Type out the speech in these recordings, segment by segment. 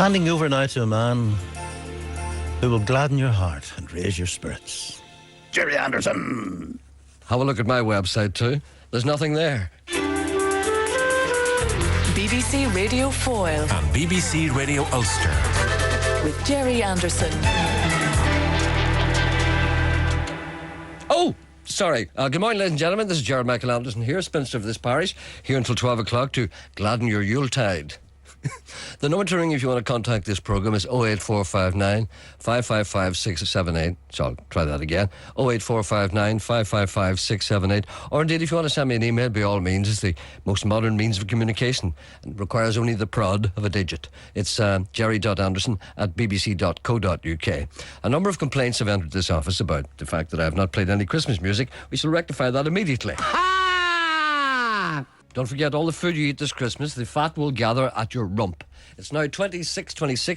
Handing over now to a man who will gladden your heart and raise your spirits. Jerry Anderson. Have a look at my website too. There's nothing there. BBC Radio Foyle and BBC Radio Ulster with Jerry Anderson. Oh, sorry. Good morning, ladies and gentlemen. This is Jared Michael Anderson here, spinster of this parish, here until 12 o'clock to gladden your Yuletide. The number to ring if you want to contact this programme is 08459 555 678. So I'll try that again. 08459 555 678. Or indeed, if you want to send me an email, by all means, it's the most modern means of communication and requires only the prod of a digit. It's jerry.anderson@bbc.co.uk. A number of complaints have entered this office about the fact that I have not played any Christmas music. We shall rectify that immediately. Don't forget, all the food you eat this Christmas, the fat will gather at your rump. It's now 26 minutes, I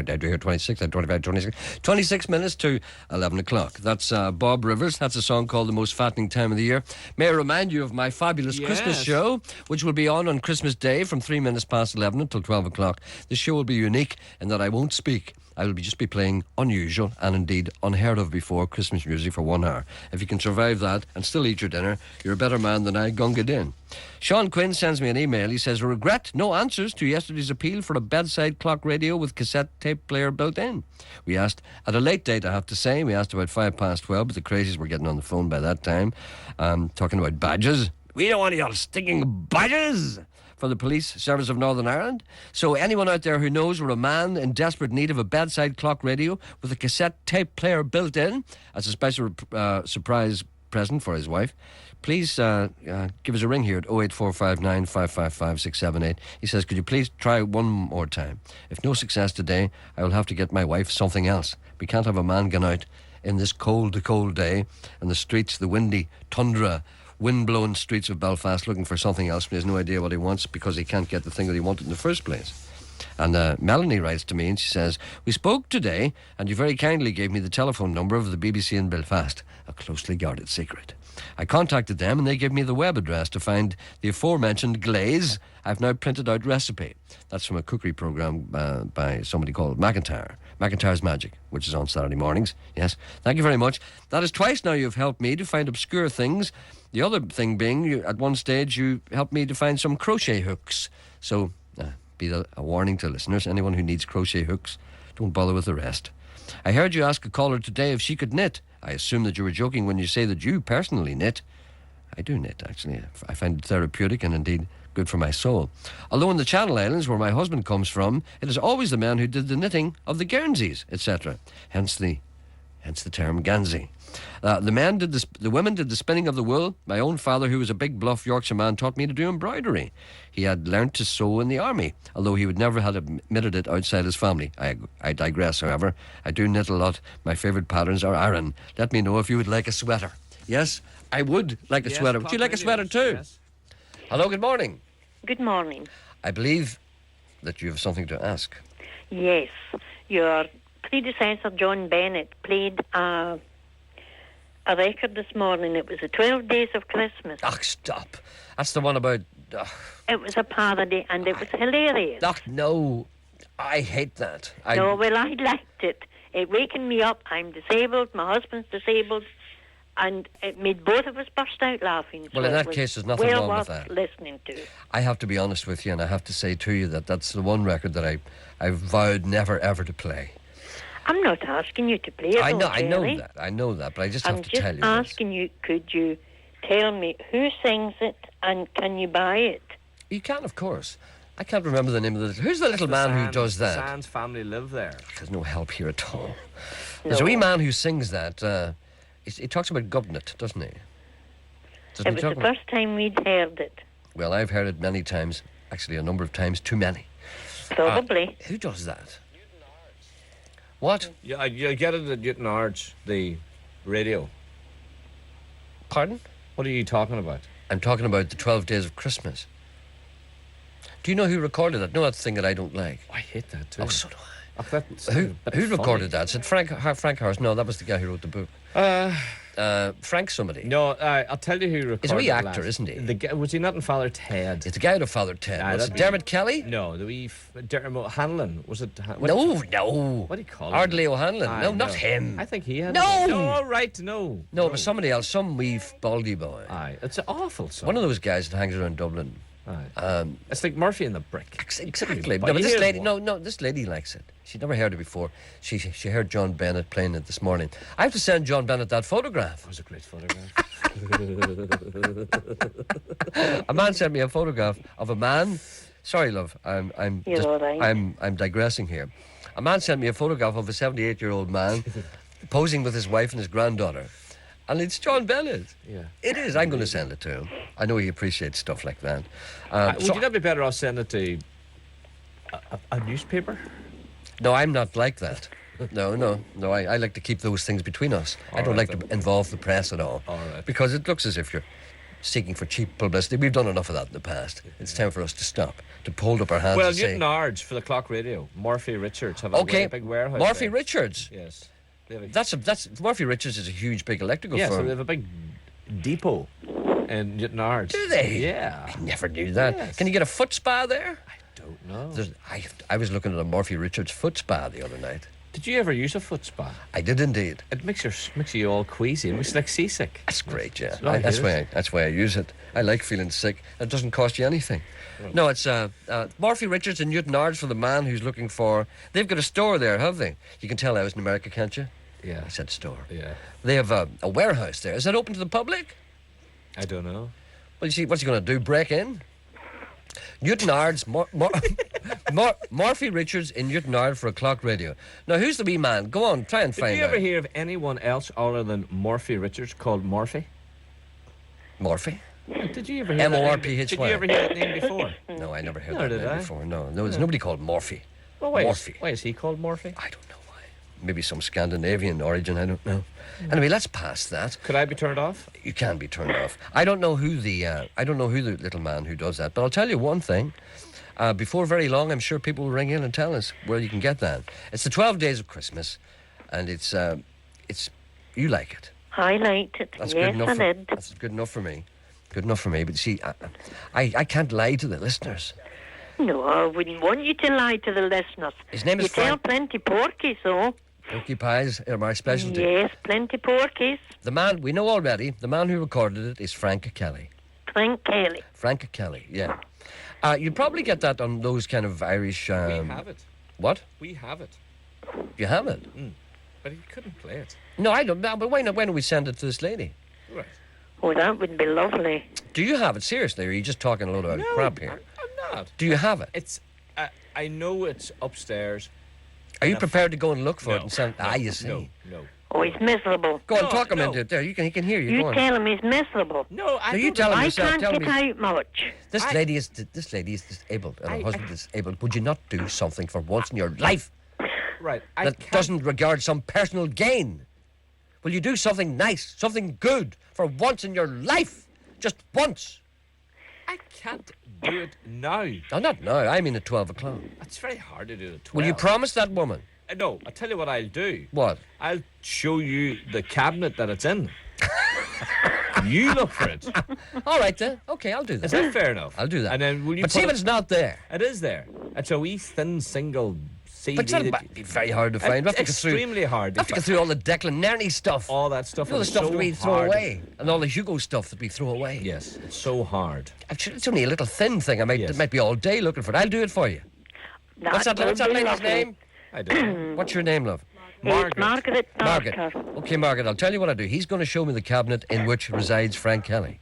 do hear 26, 25, 26, 26 minutes to 11 o'clock. That's Bob Rivers. That's a song called The Most Fattening Time of the Year. May I remind you of my fabulous Christmas show, which will be on Christmas Day from 3 minutes past 11 until 12 o'clock. This show will be unique in that I won't speak. I will just be playing unusual and indeed unheard of before Christmas music for 1 hour. If you can survive that and still eat your dinner, you're a better man than I, Gunga Din. Sean Quinn sends me an email. He says, regret, no answers to yesterday's appeal for a bedside clock radio with cassette tape player built in. We asked, at a late date I have to say, we asked about 12:05, but the crazies were getting on the phone by that time, talking about badges. We don't want your stinking badges for the Police Service of Northern Ireland. So anyone out there who knows where a man in desperate need of a bedside clock radio with a cassette tape player built in as a special surprise present for his wife, please give us a ring here at 08459 555 678. He says, could you please try one more time? If no success today, I will have to get my wife something else. We can't have a man going out in this cold day in the streets, the windy tundra, wind-blown streets of Belfast looking for something else. He has no idea what he wants because he can't get the thing that he wanted in the first place. And Melanie writes to me and she says, we spoke today and you very kindly gave me the telephone number of the BBC in Belfast, a closely guarded secret. I contacted them and they gave me the web address to find the aforementioned glaze. I've now printed out recipe. That's from a cookery programme by somebody called McIntyre. McIntyre's Magic, which is on Saturday mornings. Yes, thank you very much. That is twice now you've helped me to find obscure things. The other thing being, at one stage you helped me to find some crochet hooks. So, be a warning to listeners, anyone who needs crochet hooks, don't bother with the rest. I heard you ask a caller today if she could knit. I assume that you were joking when you say that you personally knit. I do knit, actually. I find it therapeutic and indeed good for my soul. Although in the Channel Islands, where my husband comes from, it is always the man who did the knitting of the Guernseys, etc. Hence the term Gansey. The women did the spinning of the wool. My own father, who was a big bluff Yorkshire man, taught me to do embroidery. He had learnt to sew in the army, although he would never have admitted it outside his family. I digress, however. I do knit a lot. My favourite patterns are Aran. Let me know if you would like a sweater. Yes, I would like a sweater. Would you like a sweater too? Yes. Hello, good morning. Good morning. I believe that you have something to ask. Yes. Your predecessor, John Bennett, played a record this morning. It was the 12 Days of Christmas. Ach, stop. That's the one about... It was a parody and it was hilarious. Ach, no. I hate that. No, well, I liked it. It wakened me up. I'm disabled. My husband's disabled. And it made both of us burst out laughing. Well, in that case, there's nothing wrong with that. Listening to. I have to be honest with you, and I have to say to you that that's the one record that I vowed never, ever to play. I'm not asking you to play it. I know that, but I just have to tell you. I'm just asking you, could you tell me who sings it and can you buy it? You can, of course. I can't remember the name of the... Who's the little man who does that? The Sands family live there. There's no help here at all. There's a wee man who sings that. He talks about Gubnut, doesn't he? It was the first time we'd heard it. Well, I've heard it many times. Actually, a number of times. Too many. Probably. Who does that? What? Yeah, you get it at Newton Arch, the radio. Pardon? What are you talking about? I'm talking about the 12 Days of Christmas. Do you know who recorded that? No, that's the thing that I don't like. I hate that too. Oh, so do I. Who recorded that? Is it Frank Harris? No, that was the guy who wrote the book. Frank somebody. No, I'll tell you who recorded He's a wee it actor, last. isn't he? Was he not in Father Ted? It's the guy who Father Ted. What's it, that'd be- Dermot Kelly? No, the wee Dermot Hanlon. Was it? No. What do you call Ard him? Leo Hanlon. Aye, No, not him. I think he had. No! No, all right, no. No, it was somebody else. Some wee baldy boy. Aye, it's an awful song. One of those guys that hangs around Dublin. Aye. It's like Morphy and the Brick. Exactly. But No, but you this hear lady, what? this lady likes it. She'd never heard it before. She heard John Bennett playing it this morning. I have to send John Bennett that photograph. That was a great photograph. A man sent me a photograph of a man. Sorry, love. I'm You're all right. I'm digressing here. A man sent me a photograph of a 78-year-old man posing with his wife and his granddaughter. And it's John Bennett. Yeah. It is. I'm going to send it to him. I know he appreciates stuff like that. Would you not be better off sending it to a newspaper? No, I'm not like that. No. I like to keep those things between us. I don't like to involve the press at all. All right. Because it looks as if you're seeking for cheap publicity. We've done enough of that in the past. It's time for us to stop, to hold up our hands Well, and say... Newton Ards for the Clock Radio. Morphy Richards have a big warehouse. Morphy there. Richards. Yes. They have a- That's Morphy Richards is a huge, big electrical Yeah, firm. so they have a big depot in Newton Ards. Do they? Yeah. I never knew that. Yes. Can you get a foot spa there? Don't know. I was looking at a Morphy Richards foot spa the other night. Did you ever use a foot spa? I did indeed. It makes you all queasy. It makes you like seasick. That's great, yeah. all it That's is. why I use it. I like feeling sick. It doesn't cost you anything. No, it's Morphy Richards in Newton Ards for the man who's looking for... They've got a store there, have they? You can tell I was in America, can't you? Yeah. I said store. Yeah. They have a warehouse there. Is that open to the public? I don't know. Well, you see, what's he going to do? Break in? Newton Ards, Morphy Richards in Newton Ards for a Clock Radio. Now, who's the wee man? Go on, try and Did find you out. ever hear of anyone else other than Morphy Richards called Morphy? Morphy? Did you ever hear that name? M-O-R-P-H-Y. Did you ever hear that name before? No, I never heard Nor that did name I. before. No, there's nobody called Morphy. Well, Morphy. why is he called Morphy? I don't know why. Maybe some Scandinavian origin, I don't know. Anyway, let's pass that. Could I be turned off? You can be turned off. I don't know who the little man who does that, but I'll tell you one thing. Before very long, I'm sure people will ring in and tell us where you can get that. It's the 12 Days of Christmas, and it's you like it. I liked it. That's yes, good enough. I did. That's good enough for me. Good enough for me. But see, I can't lie to the listeners. No, I wouldn't want you to lie to the listeners. His name is You tell Frank. plenty porkies, so. Porky pies are my specialty. Yes, plenty porkies. The man we know already. The man who recorded it is Frank Kelly. Frank Kelly. Frank Kelly. Yeah. You'd probably get that on those kind of Irish. We have it. What? We have it. You have it? But he couldn't play it. No, I don't. But why not? Why don't we send it to this lady? Right. Oh, that would be lovely. Do you have it seriously, or are you just talking a load of crap here? I'm not. Do you have it? It's. I know it's upstairs. Are you prepared to go and look for No, it and send? You see. No. Oh, he's miserable. Go on, No, talk him no. into it. There, he can hear you. You Go on. tell him he's miserable. No, I No, you don't- tell him I yourself. can't Tell get me. out much. This lady is disabled, and her husband is disabled. Would you not do something for once in your life Right. I that can't- doesn't regard some personal gain? Will you do something nice, something good for once in your life? Just once. I can't do it now. No, not now. I mean at 12 o'clock. It's very hard to do it. At Will you 12. promise that woman? No, I'll tell you what I'll do. What? I'll show you the cabinet that it's in. You look for it. All right then. Okay, I'll do Is that. that fair enough? I'll do that. And then will you But put see if it's not there. It is there. It's a wee thin single CD. But it's that be very hard to find. It's extremely hard. You have to get through all the Declan Nerney stuff. all that stuff. all the is stuff so that we throw hard. away. And all the Hugo stuff that we throw away. Yes, it's so hard. Actually, it's only a little thin thing. Yes. It might be all day looking for it. I'll do it for you. What's that would be lady's lovely. name? I don't know. What's your name, love? It's Margaret Margaret. Barker. Okay, Margaret, I'll tell you what I do. He's going to show me the cabinet in which resides Frank Kelly.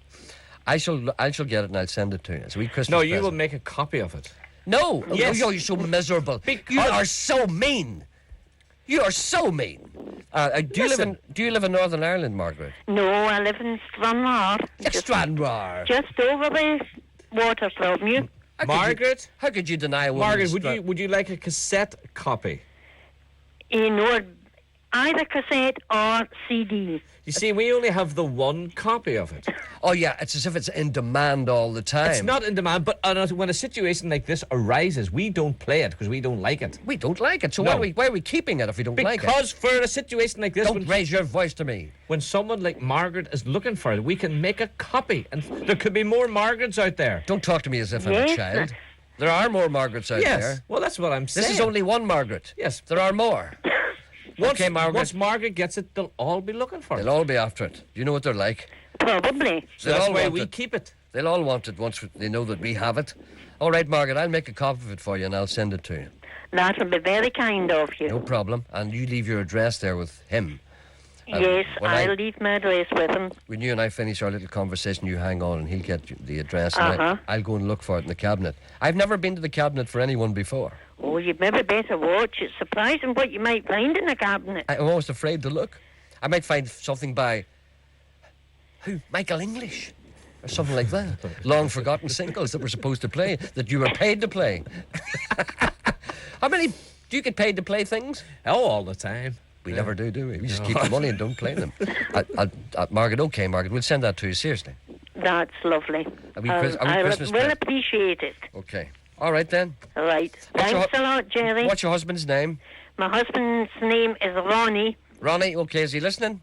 I shall get it and I'll send it to you. It's a wee Christmas No, you will present. make a copy of it. No! Yes. Oh, you're so miserable. Because- You are so mean. You are so mean. Do you live in Northern Ireland, Margaret? No, I live in Stranraer. Stranraer. Just over the water from you. Margaret, How could you deny a woman? Margaret, would you like a cassette copy? You know, either cassette or CD. You see, we only have the one copy of it. Oh, yeah, it's as if it's in demand all the time. It's not in demand, but when a situation like this arises, we don't play it because we don't like it. We don't like it, so No. why are we keeping it if we don't like it? Because for a situation like this, Don't raise your voice to me. when someone like Margaret is looking for it, we can make a copy. And there could be more Margarets out there. Don't talk to me as if I'm Yes, a child. There are more Margarets out Yes. there. Well, that's what I'm saying. This is only one Margaret. Yes. There are more. Okay, Margaret. Once Margaret gets it, they'll all be looking for it. They'll all be after it. You know what they're like. Probably. So They'll that's all why want we it. keep it. They'll all want it once they know that we have it. All right, Margaret, I'll make a copy of it for you and I'll send it to you. That'll be very kind of you. No problem. And you leave your address there with him. Yes, when I'll leave my address with him. When you and I finish our little conversation, you hang on and he'll get you the address. And Uh-huh. I'll go and look for it in the cabinet. I've never been to the cabinet for anyone before. Oh, you'd maybe better watch. It's surprising what you might find in the cabinet. I'm almost afraid to look. I might find something by... Who? Michael English? Or something like that. Long forgotten singles that we're supposed to play, that you were paid to play. How many... Do you get paid to play things? Oh, all the time. We never do we? We just keep the money and don't play them. Margaret, okay, Margaret, we'll send that to you, seriously. That's lovely. Are we Christmas I will present? appreciate it. Okay. All right, then. All right. What's Thanks a lot, Jerry. What's your husband's name? My husband's name is Ronnie. Ronnie, okay, is he listening?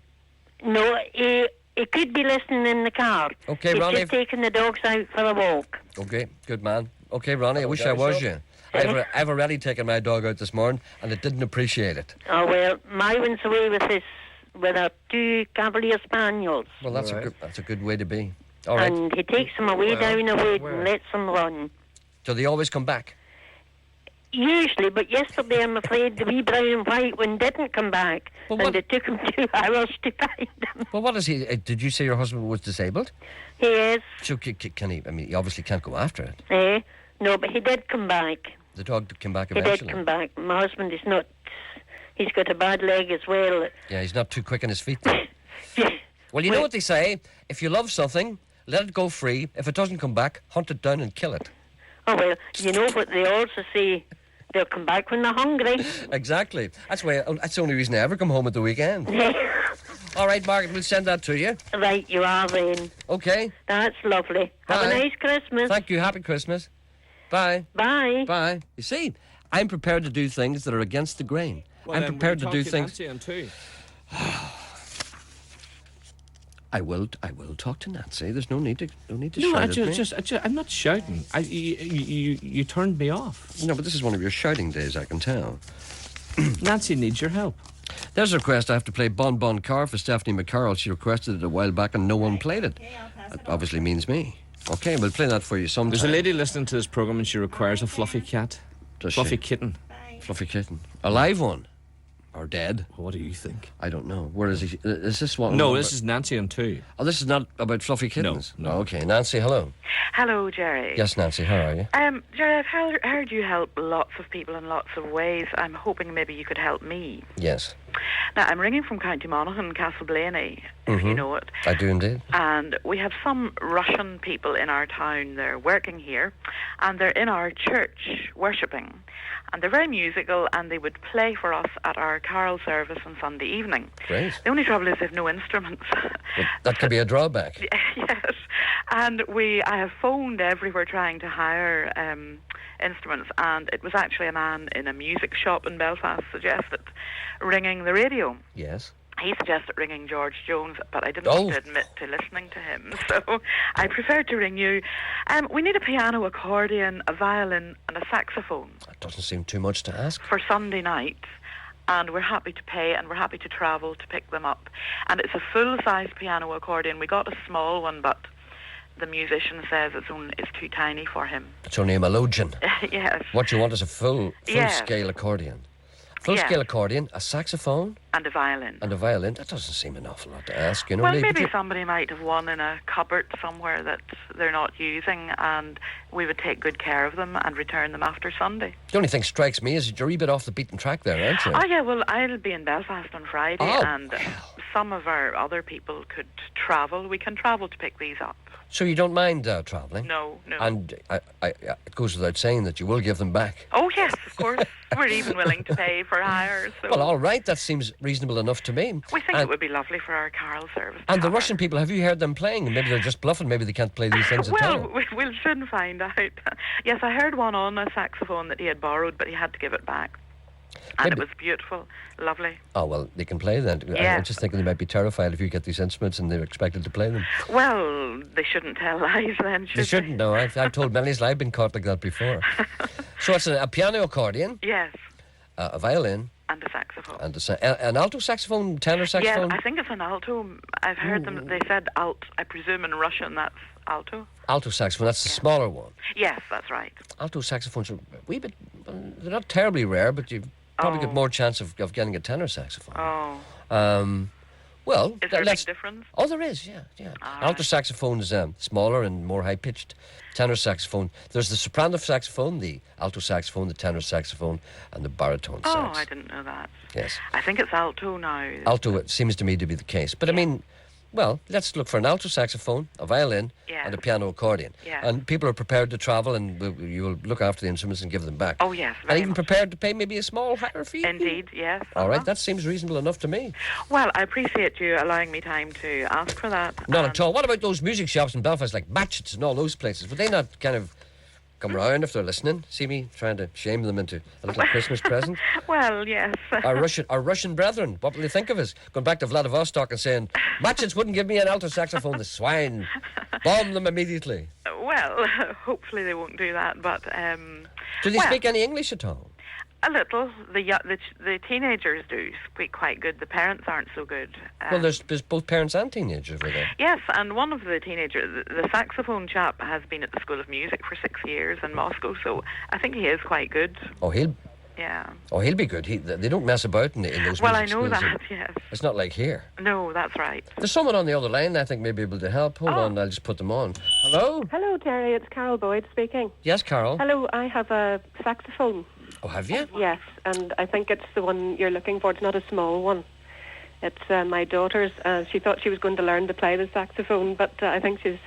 No, he could be listening in the car. Okay, He's Ronnie. just taking the dogs out for a walk. Okay, good man. Okay, Ronnie, I wish I was you. I've already taken my dog out this morning and it didn't appreciate it. Oh, well, my one's away with our 2 Cavalier Spaniels. Well, that's a good way to be. All right. And he takes them away down the wood and lets them run. So they always come back? Usually, but yesterday I'm afraid the wee brown and white one didn't come back. But And it took him 2 hours to find them. Well, what is he? Did you say your husband was disabled? He is. So can he? I mean, he obviously can't go after it. Eh? No, but he did come back. The dog came back He eventually. did come back. My husband is not... He's got a bad leg as well. Yeah, he's not too quick on his feet, though. Well, you know what they say? If you love something, let it go free. If it doesn't come back, hunt it down and kill it. Oh, well, you know what they also say? They'll come back when they're hungry. Exactly. That's the only reason I ever come home at the weekend. All right, Margaret, we'll send that to you. Right, you are then. Okay. That's lovely. Have Bye. a nice Christmas. Thank you. Happy Christmas. Bye. Bye. Bye. You see, I'm prepared to do things that are against the grain. I'm prepared to do things. I will talk to Nancy. There's no need to shout at me. I'm not shouting. You turned me off. No, but this is one of your shouting days, I can tell. Nancy needs your help. There's a request. I have to play Bon Bon Car for Stephanie McCarroll. She requested it a while back and no one played it. That obviously means me. Okay, we'll play that for you sometime. There's a lady listening to this program and she requires a fluffy cat. Does Fluffy she? kitten. Fluffy kitten. A live one? Or dead? What do you think? I don't know. Where is he? Is this one? No, this is Nancy and 2. Oh, this is not about fluffy kittens? No. Oh, okay. Nancy, hello. Hello, Jerry. Yes, Nancy, how are you? Jerry, I've heard you help lots of people in lots of ways. I'm hoping maybe you could help me. Yes. Now, I'm ringing from County Monaghan, Castleblaney, if you know it. I do indeed. And we have some Russian people in our town. They're working here, and they're in our church worshipping. And they're very musical, and they would play for us at our carol service on Sunday evening. Great. The only trouble is they've no instruments. Well, that could be a drawback. Yes. And I have phoned everywhere trying to hire instruments, and it was actually a man in a music shop in Belfast suggested ringing the radio. Yes. He suggested ringing George Jones, but I didn't want to admit to listening to him, so I preferred to ring you. We need a piano, accordion, a violin, and a saxophone. That doesn't seem too much to ask. For Sunday night, and we're happy to pay, and we're happy to travel to pick them up. And it's a full-size piano accordion. We got a small one, but the musician says it's too tiny for him. It's only a melodeon. Yes. What you want is a full-scale accordion. Full-scale accordion, a saxophone... And a violin. And a violin. That doesn't seem an awful lot to ask, you know. Well, maybe somebody might have one in a cupboard somewhere that they're not using, and we would take good care of them and return them after Sunday. The only thing strikes me is you're a bit off the beaten track there, aren't you? Oh, yeah, well, I'll be in Belfast on Friday, and some of our other people could travel. We can travel to pick these up. So you don't mind travelling? No. And it goes without saying that you will give them back. Oh, yes, of course. We're even willing to pay for hire. So Well, all right, that seems reasonable enough to me. we think it would be lovely for our carol service. to And the have Russian it. people, have you heard them playing? Maybe they're just bluffing. Maybe they can't play these things at all. Well, we'll soon find out. Yes, I heard one on a saxophone that he had borrowed, but he had to give it back. And Maybe- it was beautiful, lovely. Oh, well, they can play then. Yeah. I'm just thinking they might be terrified if you get these instruments and they're expected to play them. Well, they shouldn't tell lies then, should They shouldn't know. I've told many lies. I've been caught like that before. So it's a piano accordion, Yes, a violin, and a saxophone. and an alto saxophone, tenor Yeah, saxophone. I think it's an alto. I've heard them. They said alt. I presume in Russian that's alto. Alto saxophone, that's the smaller one. Yes, that's right. Alto saxophones are a wee bit, they're not terribly rare, but you've probably got more chance of getting a tenor saxophone. Oh, Well, is there a let's. big difference? Oh, there is, yeah. All Alto right. saxophone is smaller and more high-pitched. Tenor saxophone, there's the soprano saxophone, the alto saxophone, the tenor saxophone, and the baritone Oh, sax. I didn't know that. Yes. I think it's alto now. Alto, it seems to me to be the case. But I mean, well, let's look for an alto saxophone, a violin, Yes. and a piano accordion. Yes. And people are prepared to travel, and you will look after the instruments and give them back. Oh, yes, And very even much. prepared to pay maybe a small higher fee. Indeed, yes. All right, uh-huh. that seems reasonable enough to me. Well, I appreciate you allowing me time to ask for that. Not at all. What about those music shops in Belfast, like Matchett's and all those places? Would they not kind of come round if they're listening? See me trying to shame them into a little Christmas present? Well, yes. Our Russian brethren, what will they think of us? Going back to Vladivostok and saying, Matchett's wouldn't give me an alto saxophone, the swine. Bomb them immediately. Well, hopefully they won't do that, but Do they well, speak any English at all? a little. The teenagers do speak quite good. The parents aren't so good. Well, there's both parents and teenagers over there. Yes, and one of the teenagers, the saxophone chap, has been at the School of Music for 6 years in Moscow, so I think he is quite good. Oh, he'll be good. They don't mess about in those Well, I music know schools. that, yes. It's not like here. No, that's right. There's someone on the other line I think may be able to help. Hold Oh. on, I'll just put them on. Hello? Hello, Terry. It's Carol Boyd speaking. Yes, Carol? Hello, I have a saxophone. Oh, have you? Yes, and I think it's the one you're looking for. It's not a small one. It's my daughter's. She thought she was going to learn to play the saxophone, but I think she's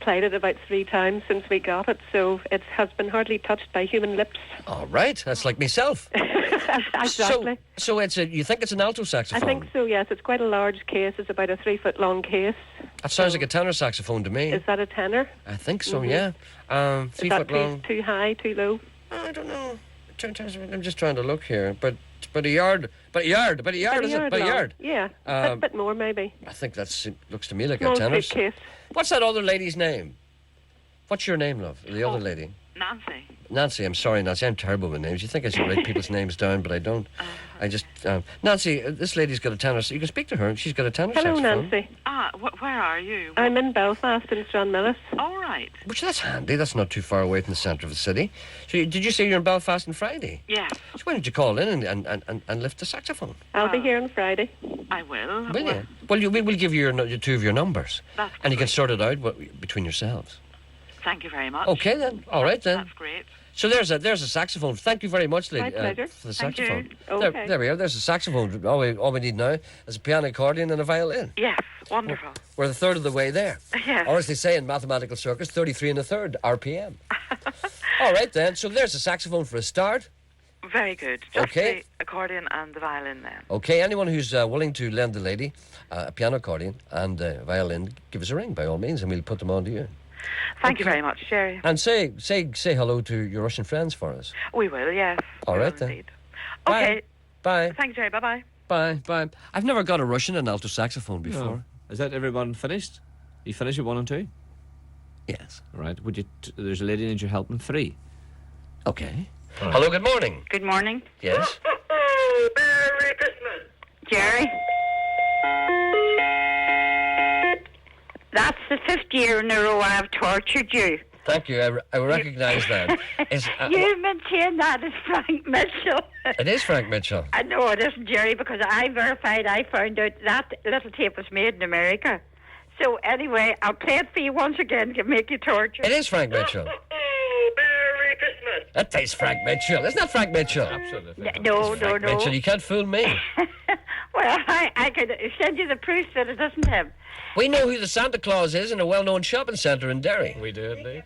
played it about 3 times since we got it, so it has been hardly touched by human lips. All right, that's like myself. Exactly. So you think it's an alto I saxophone? think so, yes. It's quite a large case. It's about a 3-foot long case. That sounds like a tenor saxophone to me. Is that a tenor? I think so, yeah. 3 Is that foot long. too high, too low? I don't know. I'm just trying to look here, but a yard, is it? But a long. yard. Yeah, a bit more maybe. I think that looks to me like Small a tenor. suitcase. What's that other lady's name? What's your name, love? The other lady. Nancy. Nancy, I'm sorry, Nancy. I'm terrible with names. You think I should write people's names down, but I don't. I just... Nancy, this lady's got a tenor... You can speak to her. She's got a tenor Hello, saxophone. Nancy. Where are you? I'm in Belfast in Stranmillis. All right. Which, that's handy. That's not too far away from the centre of the city. So, did you say you're in Belfast on Friday? Yes, So why don't you call in and lift the saxophone? I'll be here on Friday. I will. Will you? Well, we'll give you your 2 of your numbers. That's and you can great. sort it out between yourselves. Thank you very much. Okay, then. All right, then. That's great. So there's a saxophone. Thank you very much, lady, My pleasure. for the Thank you. saxophone. Okay. There we are. There's a saxophone. All we need now is a piano accordion and a violin. Yes, wonderful. We're a third of the way there. Yes. Or as they say in mathematical circles, 33 and a third RPM. All right, then. So there's a saxophone for a start. Very good. Just Okay. the accordion and the violin then. Okay, anyone who's willing to lend the lady a piano accordion and a violin, give us a ring by all means, and we'll put them on to you. Thank you very much, Sherry. And say hello to your Russian friends for us. We will, yes. All We right, will then. indeed. Bye. Okay. Bye. Thank you, Jerry. Bye-bye. Bye. I've never got a Russian and alto saxophone before. No. Is that everyone finished? You finished at 1 and 2? Yes. All right. Would you? There's a lady needs your help in 3. Okay. Hello, good morning. Good morning. Yes. Merry Christmas. Jerry? That's the 5th year in a row I've tortured you. Thank you. I recognise that. You maintain that as Frank Mitchell. It is Frank Mitchell. I know it isn't, Jerry, because I verified, I found out that little tape was made in America. So anyway, I'll play it for you once again to make you torture. It is Frank Mitchell. Merry Christmas. That is Frank Mitchell. Isn't that Frank Mitchell? Absolutely. No. Frank Mitchell, you can't fool me. Well, I could send you the proof that it doesn't have. We know who the Santa Claus is in a well-known shopping centre in Derry. We do indeed.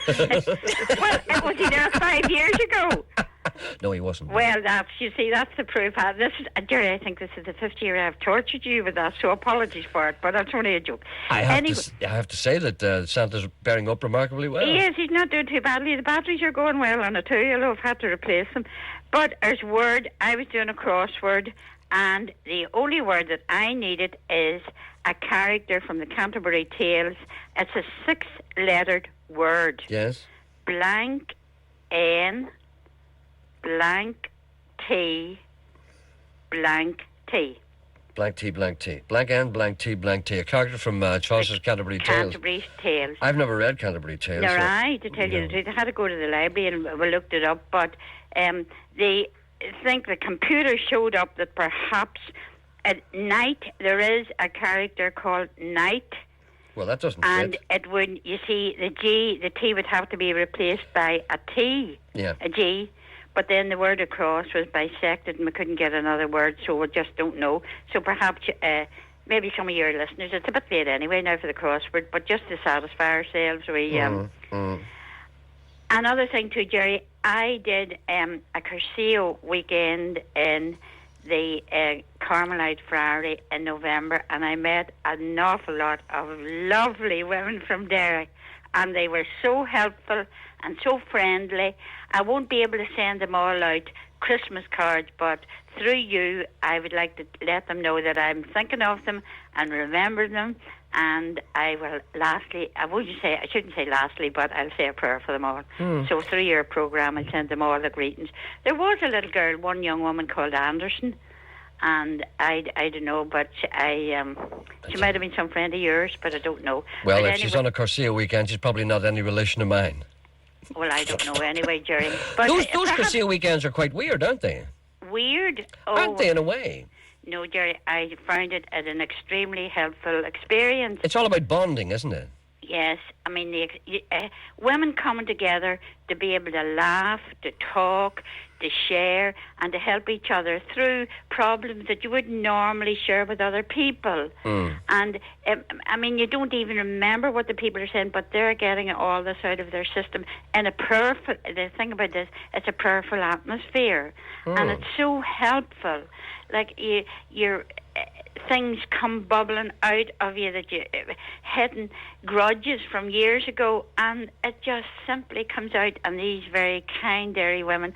Well, was he there 5 years ago? No, he wasn't. Well, that's the proof. This is, Jerry, I think this is the 5th year I've tortured you with that, so apologies for it, but that's only a joke. I have to say that Santa's bearing up remarkably well. Yes, he's not doing too badly. The batteries are going well on it too, although I've had to replace them. But as word, I was doing a crossword, and the only word that I needed is a character from the Canterbury Tales. It's a 6-lettered word. Yes. Blank N blank T blank T. Blank T, blank T. Blank N, blank T, blank T. A character from Chaucer's Canterbury Tales. Canterbury Tales. I've never read Canterbury Tales. Nor I, to tell you the truth. I had to go to the library and we looked it up, but they think the computer showed up that perhaps at night there is a character called Night. Well, that doesn't and fit. it would, you see, the T would have to be replaced by a T, a G. But then the word across was bisected and we couldn't get another word, so we just don't know. So perhaps maybe some of your listeners, it's a bit late anyway now for the crossword, but just to satisfy ourselves, we... Another thing too, Jerry, I did a Cursillo weekend in the Carmelite Friary in November, and I met an awful lot of lovely women from Derry, and they were so helpful and so friendly. I won't be able to send them all out Christmas cards, but through you, I would like to let them know that I'm thinking of them and remember them. And I will lastly, I shouldn't say lastly, but I'll say a prayer for them all. So through your programme, I'll send them all the greetings. There was a little girl, one young woman called Anderson, and I don't know, but she might have been some friend of yours, but I don't know. Well, but if she's on a Cursillo weekend, she's probably not any relation of mine. Well, I don't know anyway, Jerry. But those Cursillo weekends are quite weird, aren't they? Weird? Oh, aren't they, in a way? No, Jerry, I found it as an extremely helpful experience. It's all about bonding, isn't it? Yes, I mean, women coming together to be able to laugh, to talk, to share, and to help each other through problems that you wouldn't normally share with other people. And, I mean, you don't even remember what the people are saying, but they're getting all this out of their system in a prayerful, the thing about this, it's a prayerful atmosphere. And it's so helpful. Like, you're... things come bubbling out of you that you hidden grudges from years ago, and it just simply comes out. And these very kind Derry women,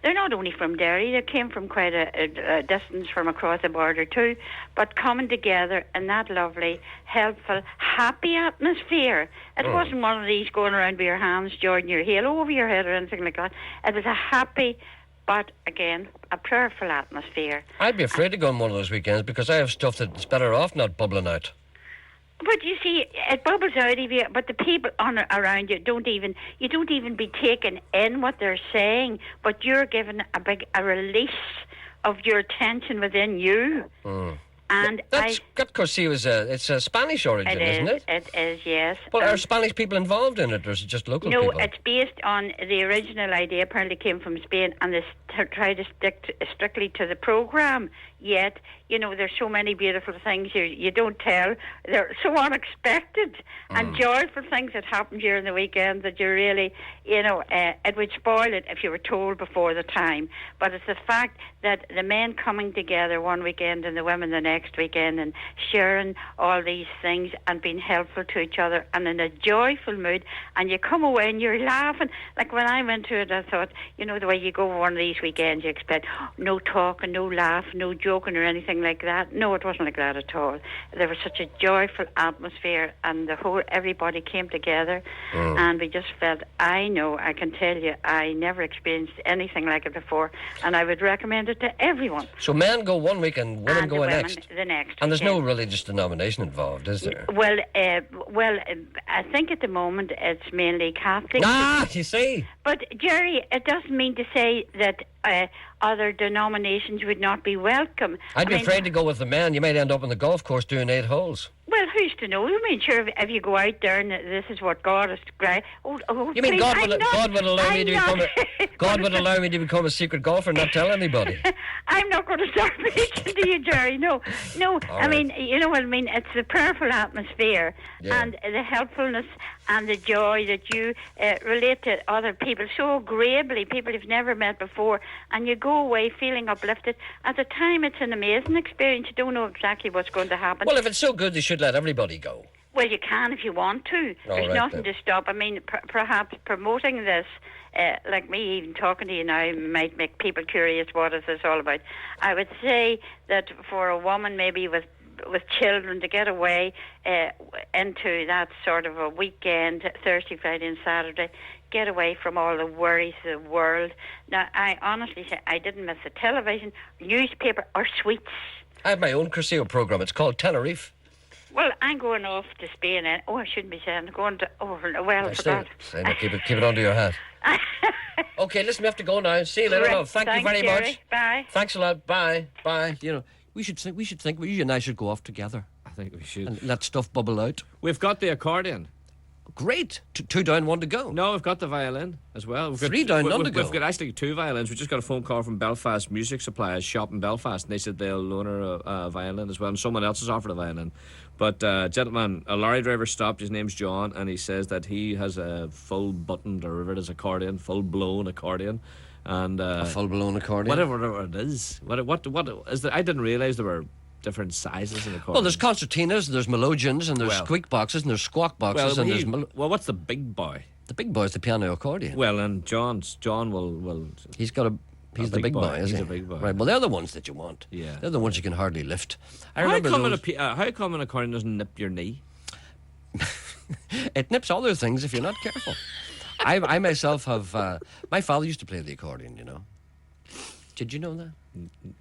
they're not only from Derry, they came from quite a distance from across the border too, but coming together in that lovely, helpful, happy atmosphere. It wasn't one of these going around with your hands, joining your halo over your head or anything like that. It was a happy, but again, a prayerful atmosphere. I'd be afraid to go on one of those weekends because I have stuff that's better off not bubbling out. But you see, it bubbles out of you, but the people around you don't even be taking in what they're saying, but you're given a release of your tension within you. And that's got Cursillo it's a Spanish origin, isn't it? It is, yes. Well, are Spanish people involved in it, or is it just local people? No, it's based on the original idea. Apparently, came from Spain, and they try to stick strictly to the program. Yet, there's so many beautiful things you don't tell. They're so unexpected and joyful things that happen during the weekend that you really, it would spoil it if you were told before the time. But it's the fact that the men coming together one weekend and the women the next weekend and sharing all these things and being helpful to each other and in a joyful mood, and you come away and you're laughing. Like when I went to it, I thought, the way you go one of these weekends, you expect no talking, no laugh, no joking or anything like that. No, it wasn't like that at all. There was such a joyful atmosphere, and everybody came together, and we just felt, I can tell you, I never experienced anything like it before, and I would recommend it to everyone. So men go one week and women go next? The next. And there's no religious denomination involved, is there? Well, I think at the moment it's mainly Catholic. You see. But, Jerry, it doesn't mean to say that other denominations would not be welcome. I'd be afraid to go with the men. You might end up on the golf course doing 8 holes. Well, who's to know? I mean, sure, if you go out there and this is what God is... You mean God would allow me to become God would allow me to become a secret golfer and not tell anybody? I'm not going to start preaching to you, Jerry. No. I mean, you know what I mean? It's the prayerful atmosphere and the helpfulness and the joy that you relate to other people so agreeably, people you've never met before, and you go away feeling uplifted. At the time, it's an amazing experience. You don't know exactly what's going to happen. Well, if it's so good, they should let everybody go. Well, you can if you want to. There's nothing to stop. I mean, perhaps promoting this, like me even talking to you now, might make people curious. What is this all about? I would say that for a woman maybe with children to get away into that sort of a weekend, Thursday, Friday and Saturday, get away from all the worries of the world. Now, I honestly say I didn't miss the television, newspaper or sweets. I have my own Cursillo programme. It's called Tenerife. Well, I'm going off to Spain. I shouldn't be saying. I'm going to... Oh, well, I forgot. Keep it under your hat. Okay, listen, we have to go now. See you later. Right. Love. Thank you very Jerry. much. Bye. Thanks a lot. Bye. You know, we should think you and I should go off together. I think we should. And let stuff bubble out. We've got the accordion. Great. Two down, one to go. No, we've got the violin as well. We've got, 3 down, none to go. We've got actually 2 violins. We just got a phone call from Belfast Music Supplies shop in Belfast, and they said they'll loan her a violin as well, and someone else has offered a violin. But, gentlemen, a lorry driver stopped. His name's John, and he says that he has a full buttoned, or whatever it is, accordion, full blown accordion. And a full blown accordion? Whatever it is. What is there? I didn't realise there were different sizes in accordions. Well, there's concertinas, and there's melodeons, and there's squeak boxes, and there's squawk boxes, and there's... what's the big boy? The big boy is the piano accordion. Well, and John will... He's got a... He's the big boy, isn't he? He's a big boy. Right, well, they're the ones that you want. Yeah. They're the ones you can hardly lift. How come an accordion doesn't nip your knee? It nips other things if you're not careful. I myself have... my father used to play the accordion, you know. Did you know that?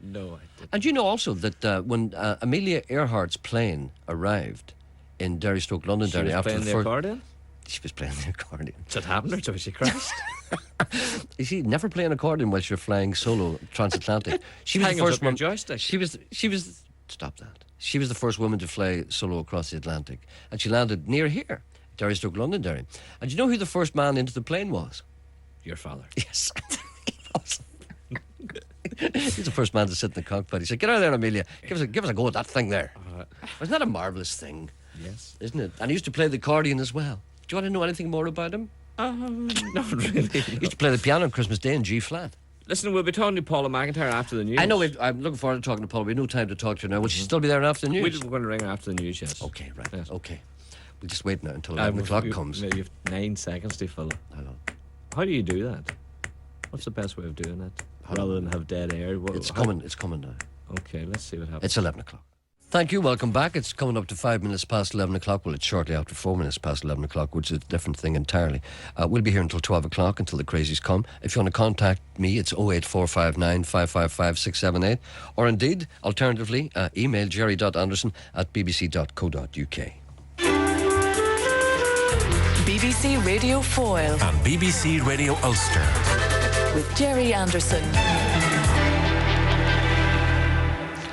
No, I didn't. And you know also that when Amelia Earhart's plane arrived in Derrystoke, Londonderry... She was playing the accordion? She was playing the accordion. Did it happen or was she crashed? You see, never play an accordion whilst you're flying solo transatlantic. She was the first one. Joystick. She was. Stop that. She was the first woman to fly solo across the Atlantic, and she landed near here, Derrystoke, Londonderry. And you know who the first man into the plane was? Your father. Yes, he was. He's the first man to sit in the cockpit. He said, "Get out of there, Amelia. Give us a go at that thing there." Wasn't that a marvellous thing? Yes. Isn't it? And he used to play the accordion as well. Do you want to know anything more about him? Not really. He used to play the piano on Christmas Day in G flat. Listen, we'll be talking to Paula McIntyre after the news. I know. I'm looking forward to talking to Paula. We've no time to talk to her now. Will she still be there after the news? We're going to ring her after the news, yes. Okay, right. Yes. Okay. We'll just wait now until 11 o'clock comes. You have 9 seconds to fill. How do you do that? What's the best way of doing it? Rather than have dead air? It's coming now. Okay, let's see what happens. It's 11 o'clock. Thank you, welcome back. It's coming up to 5 minutes past 11 o'clock. Well, it's shortly after 4 minutes past 11 o'clock, which is a different thing entirely. We'll be here until 12 o'clock, until the crazies come. If you want to contact me, it's 08459 555 678. Or indeed, alternatively, email jerry.anderson@bbc.co.uk. BBC Radio Foyle And BBC Radio Ulster. with Jerry Anderson.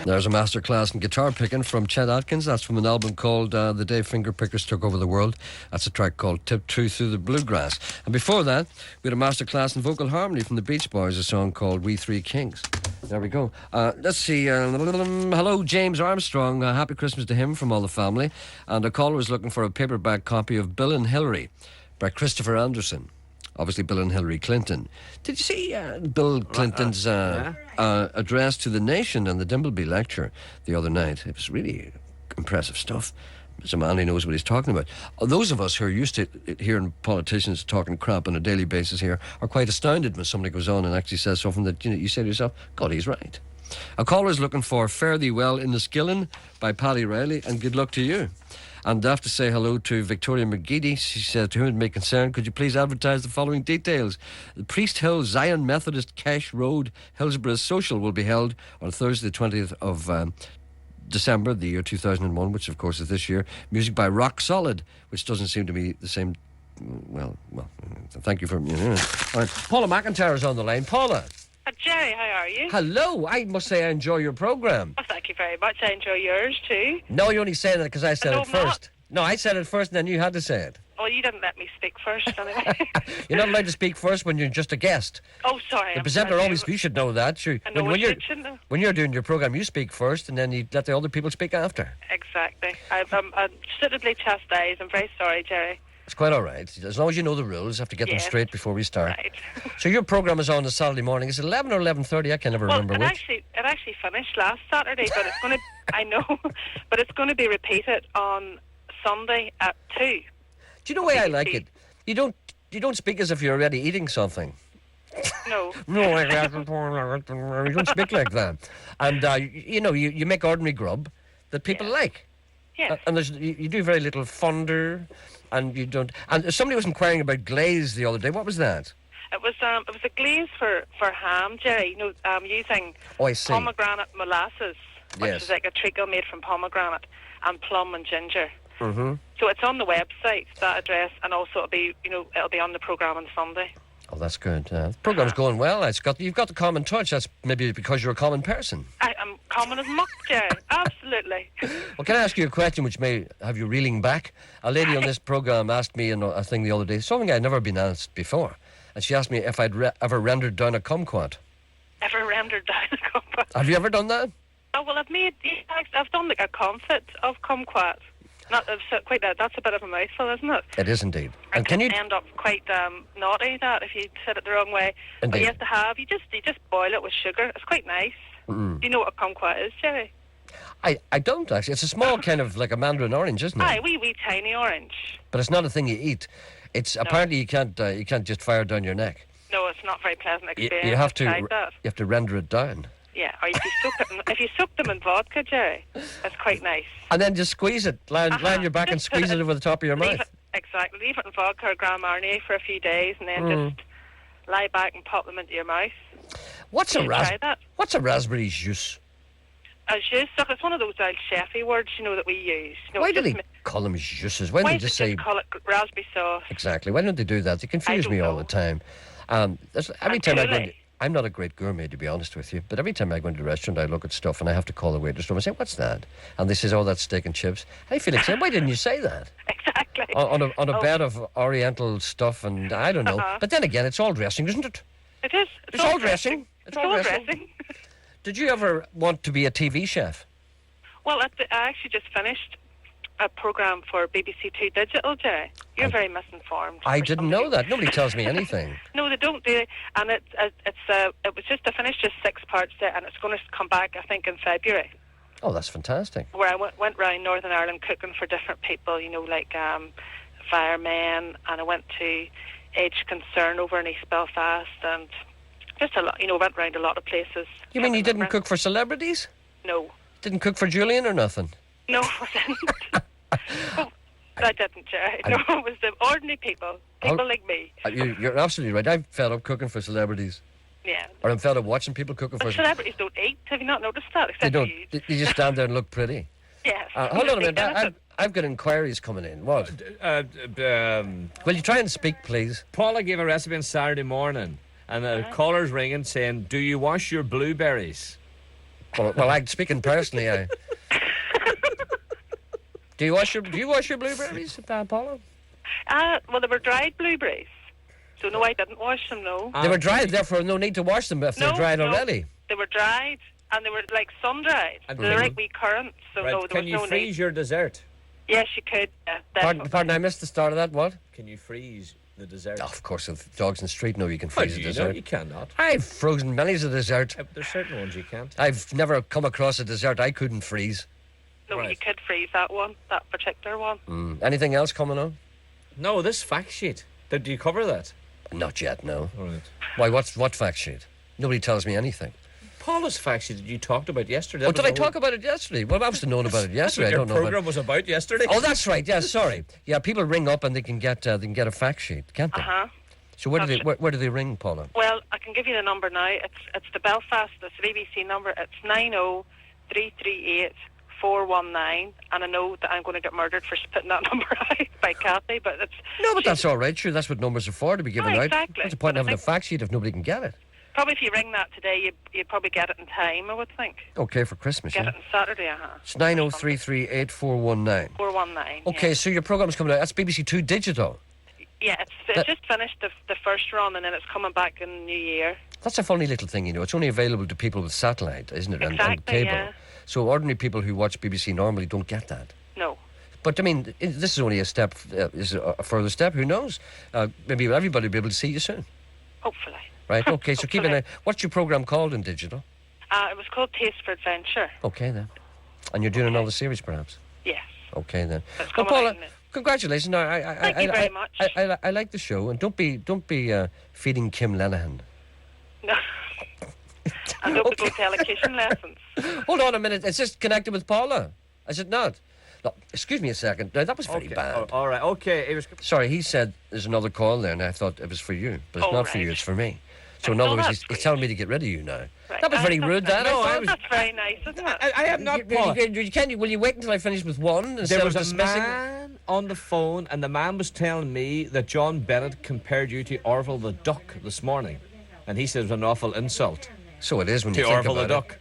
There's a masterclass in guitar picking from Chet Atkins. That's from an album called The Day Finger Pickers Took Over the World. That's a track called Tiptoe Through the Bluegrass. And before that, we had a masterclass in vocal harmony from the Beach Boys, a song called We Three Kings. There we go. Let's see. Hello, James Armstrong. Happy Christmas to him from all the family. And a caller was looking for a paperback copy of Bill and Hillary by Christopher Anderson. Obviously, Bill and Hillary Clinton. Did you see Bill Clinton's address to the nation in the Dimbleby lecture the other night? It was really impressive stuff. It's a man who knows what he's talking about. Those of us who are used to hearing politicians talking crap on a daily basis here are quite astounded when somebody goes on and actually says something that you say to yourself, God, he's right. A caller is looking for Fare Thee Well in the Skillin by Paddy Riley, and good luck to you. And I have to say hello to Victoria McGeady. She said, to whom it may concern, could you please advertise the following details? The Priest Hill Zion Methodist Cash Road Hillsborough Social will be held on Thursday the 20th of December, the year 2001, which of course is this year. Music by Rock Solid, which doesn't seem to be the same. Well, thank you for... All right. Paula McIntyre is on the line. Paula. Jerry, how are you? Hello. I must say I enjoy your programme. Oh, thank you very much. I enjoy yours too. No, you're only saying that because I said No, it I'm not. first. No, I said it first and then you had to say it. Well, you didn't let me speak first anyway. You're not allowed to speak first when you're just a guest. Oh, sorry. The I'm presenter sorry. always, you should know that. Sure. I know When I shouldn't have. you're doing your programme, you speak first and then you let the other people speak after. Exactly. I'm suitably chastised. I'm very sorry, Jerry. It's quite all right. As long as you know the rules, have to get them Yes. straight before we start. Right. So your programme is on a Saturday morning. Is it 11 or 11:30? I can never Well, remember it which. actually finished last Saturday, but it's going to. I know, but it's going to be repeated on Sunday at 2. Do you know why I like it? You don't speak as if you're already eating something. No. No, you don't speak like that. And you make ordinary grub that people like. Yes. And you do very little fonder, and you don't. And somebody was inquiring about glaze the other day. What was that? It was a glaze for ham, Jerry. You know, using Oh, I see. pomegranate molasses, which Yes. is like a treacle made from pomegranate, and plum and ginger. Mm-hmm. So it's on the website, that address, and also it'll be on the programme on Sunday. Oh, that's good. The programme's going well. You've got the common touch. That's maybe because you're a common person. I'm common as muck, Jerry. Absolutely. Well, can I ask you a question which may have you reeling back? A lady on this programme asked me a thing the other day, something I'd never been asked before. And she asked me if I'd ever rendered down a kumquat. Ever rendered down a kumquat? Have you ever done that? Oh, well, I've done like a confit of kumquat. That's a bit of a mouthful, isn't it? It is indeed. And And can you... end up quite naughty, that, if you said it the wrong way. But Indeed. you have to have, you just boil it with sugar. It's quite nice. Mm. Do you know what a kumquat is, Jerry? I don't actually. It's a small kind of like a mandarin orange, isn't it? Aye, wee tiny orange. But it's not a thing you eat. It's apparently you can't just fire it down your neck. No, it's not a very pleasant You, experience. you have I've to tried that. you have to render it down. Yeah, or if you soak them in vodka, Jerry, it's quite nice. And then just squeeze it. Lie on your back and Just put squeeze it over the top of your Leave mouth. Exactly. Leave it in vodka or Grand Marnier for a few days, and then just lie back and pop them into your mouth. What's a Try that. What's a raspberry juice? Jus, it's one of those old chefy words, that we use. Why do they call them juices? Why don't Why they do just they say... call it raspberry sauce? Exactly. Why don't they do that? They confuse I me don't all know. the time. Every And time I go... truly. I'm not a great gourmet, to be honest with you, but every time I go into a restaurant, I look at stuff and I have to call the waitress and say, "What's that?" And they say, "Oh, that's steak and chips." I feel like saying, "Why didn't you say that?" Exactly. On a bed of Oriental stuff, and I don't know. But then again, it's all dressing, isn't it? It is. It's all dressing. It's all dressing. Did you ever want to be a TV chef? Well, I actually just finished a programme for BBC Two Digital, Jerry. You're very misinformed. I didn't know that. Nobody tells me anything. No, they don't do it. And it was just, I finished just 6 parts there, and it's going to come back, I think, in February, Oh, that's fantastic. where I went around Northern Ireland cooking for different people, like firemen, and I went to Age Concern over in East Belfast, and just a lot, went around a lot of places. You mean you didn't cook for celebrities? No. Didn't cook for Julian or nothing? No, I didn't. I didn't, Jerry. No, it was the ordinary people like me. You're absolutely right. I'm fed up cooking for celebrities. Yeah. Or I'm fed up watching people cooking But for... celebrities don't eat. Have you not noticed that? They Except don't. you. They just stand there and look pretty. Yes. Hold on a minute. I've got inquiries coming in. What? Will you try and speak, please? Paula gave a recipe on Saturday morning, and a caller's ringing saying, "Do you wash your blueberries?" Well, I'm speaking personally. Do you wash your blueberries, Paula? Well, they were dried blueberries. So, no, I didn't wash them, no. They were dried, therefore no need to wash them if they're dried already. They were dried, and they were like sun-dried. And They're like wee currants, so Right, no, there can was you no freeze need. your dessert? Yes, you could. Pardon, I missed the start of that. What? Can you freeze the dessert? Oh, of course, if dogs in the street know you can How freeze do a you know? dessert. You cannot. I've frozen many's a dessert. There's certain ones you can't. I've never come across a dessert I couldn't freeze. No, you could freeze that one, that particular one. Anything else coming on? No, this fact sheet. Did you cover that? Not yet, no. All right. Why, what fact sheet? Nobody tells me anything. Paula's fact sheet that you talked about yesterday. Oh, did I talk about it yesterday? Well, I must have known about it yesterday. I don't know. Your program was about yesterday. Oh, that's right. Yes, sorry. Yeah, people ring up and they can get a fact sheet, can't they? So where do they ring, Paula? Well, I can give you the number now. It's the Belfast, it's the BBC number. It's 90-338-419, and I know that I'm going to get murdered for putting that number out by Kathy, but it's... No, but that's all right. Sure, that's what numbers are for, to be given out. Exactly. What's the point in having a fact sheet if nobody can get it? Probably if you ring that today, you'd probably get it in time, I would think. Okay, for Christmas, Get yeah? it on Saturday, It's 90338419. 419. Okay, so your programme's coming out. That's BBC Two Digital. Yeah, it's just finished the first run, and then it's coming back in the new year. That's a funny little thing, you know. It's only available to people with satellite, isn't it? And cable. Yeah. So ordinary people who watch BBC normally don't get that. No. But I mean, this is only a step. Is a further step? Who knows? Maybe everybody will be able to see you soon. Hopefully. Right. Okay. So keep an eye. What's your program called in digital? It was called Taste for Adventure. Okay then. And you're doing another series, perhaps. Yes. Okay then. It's Well, coming Paula, out in it. congratulations. Thank you very much. I like the show, and don't be feeding Kim Lenihan. No. And don't go to electrician lessons. Hold on a minute. Is this connected with Paula? Is it not? No, excuse me a second. No, that was very bad. All right. Okay. It was. Sorry, he said there's another call there, and I thought it was for you, but it's not for you. It's for me. So in Oh, other words, that's he's telling me to get rid of you now. Right. That was very rude. That. No, I was. That's very nice, isn't it? I am not. Paul. Will you wait until I finish with one instead There of was a dismissing? man on the phone, and the man was telling me that John Bennett compared you to Orville the Duck this morning, and he said it was an awful insult So it is when to you think Orville the about Duck. it.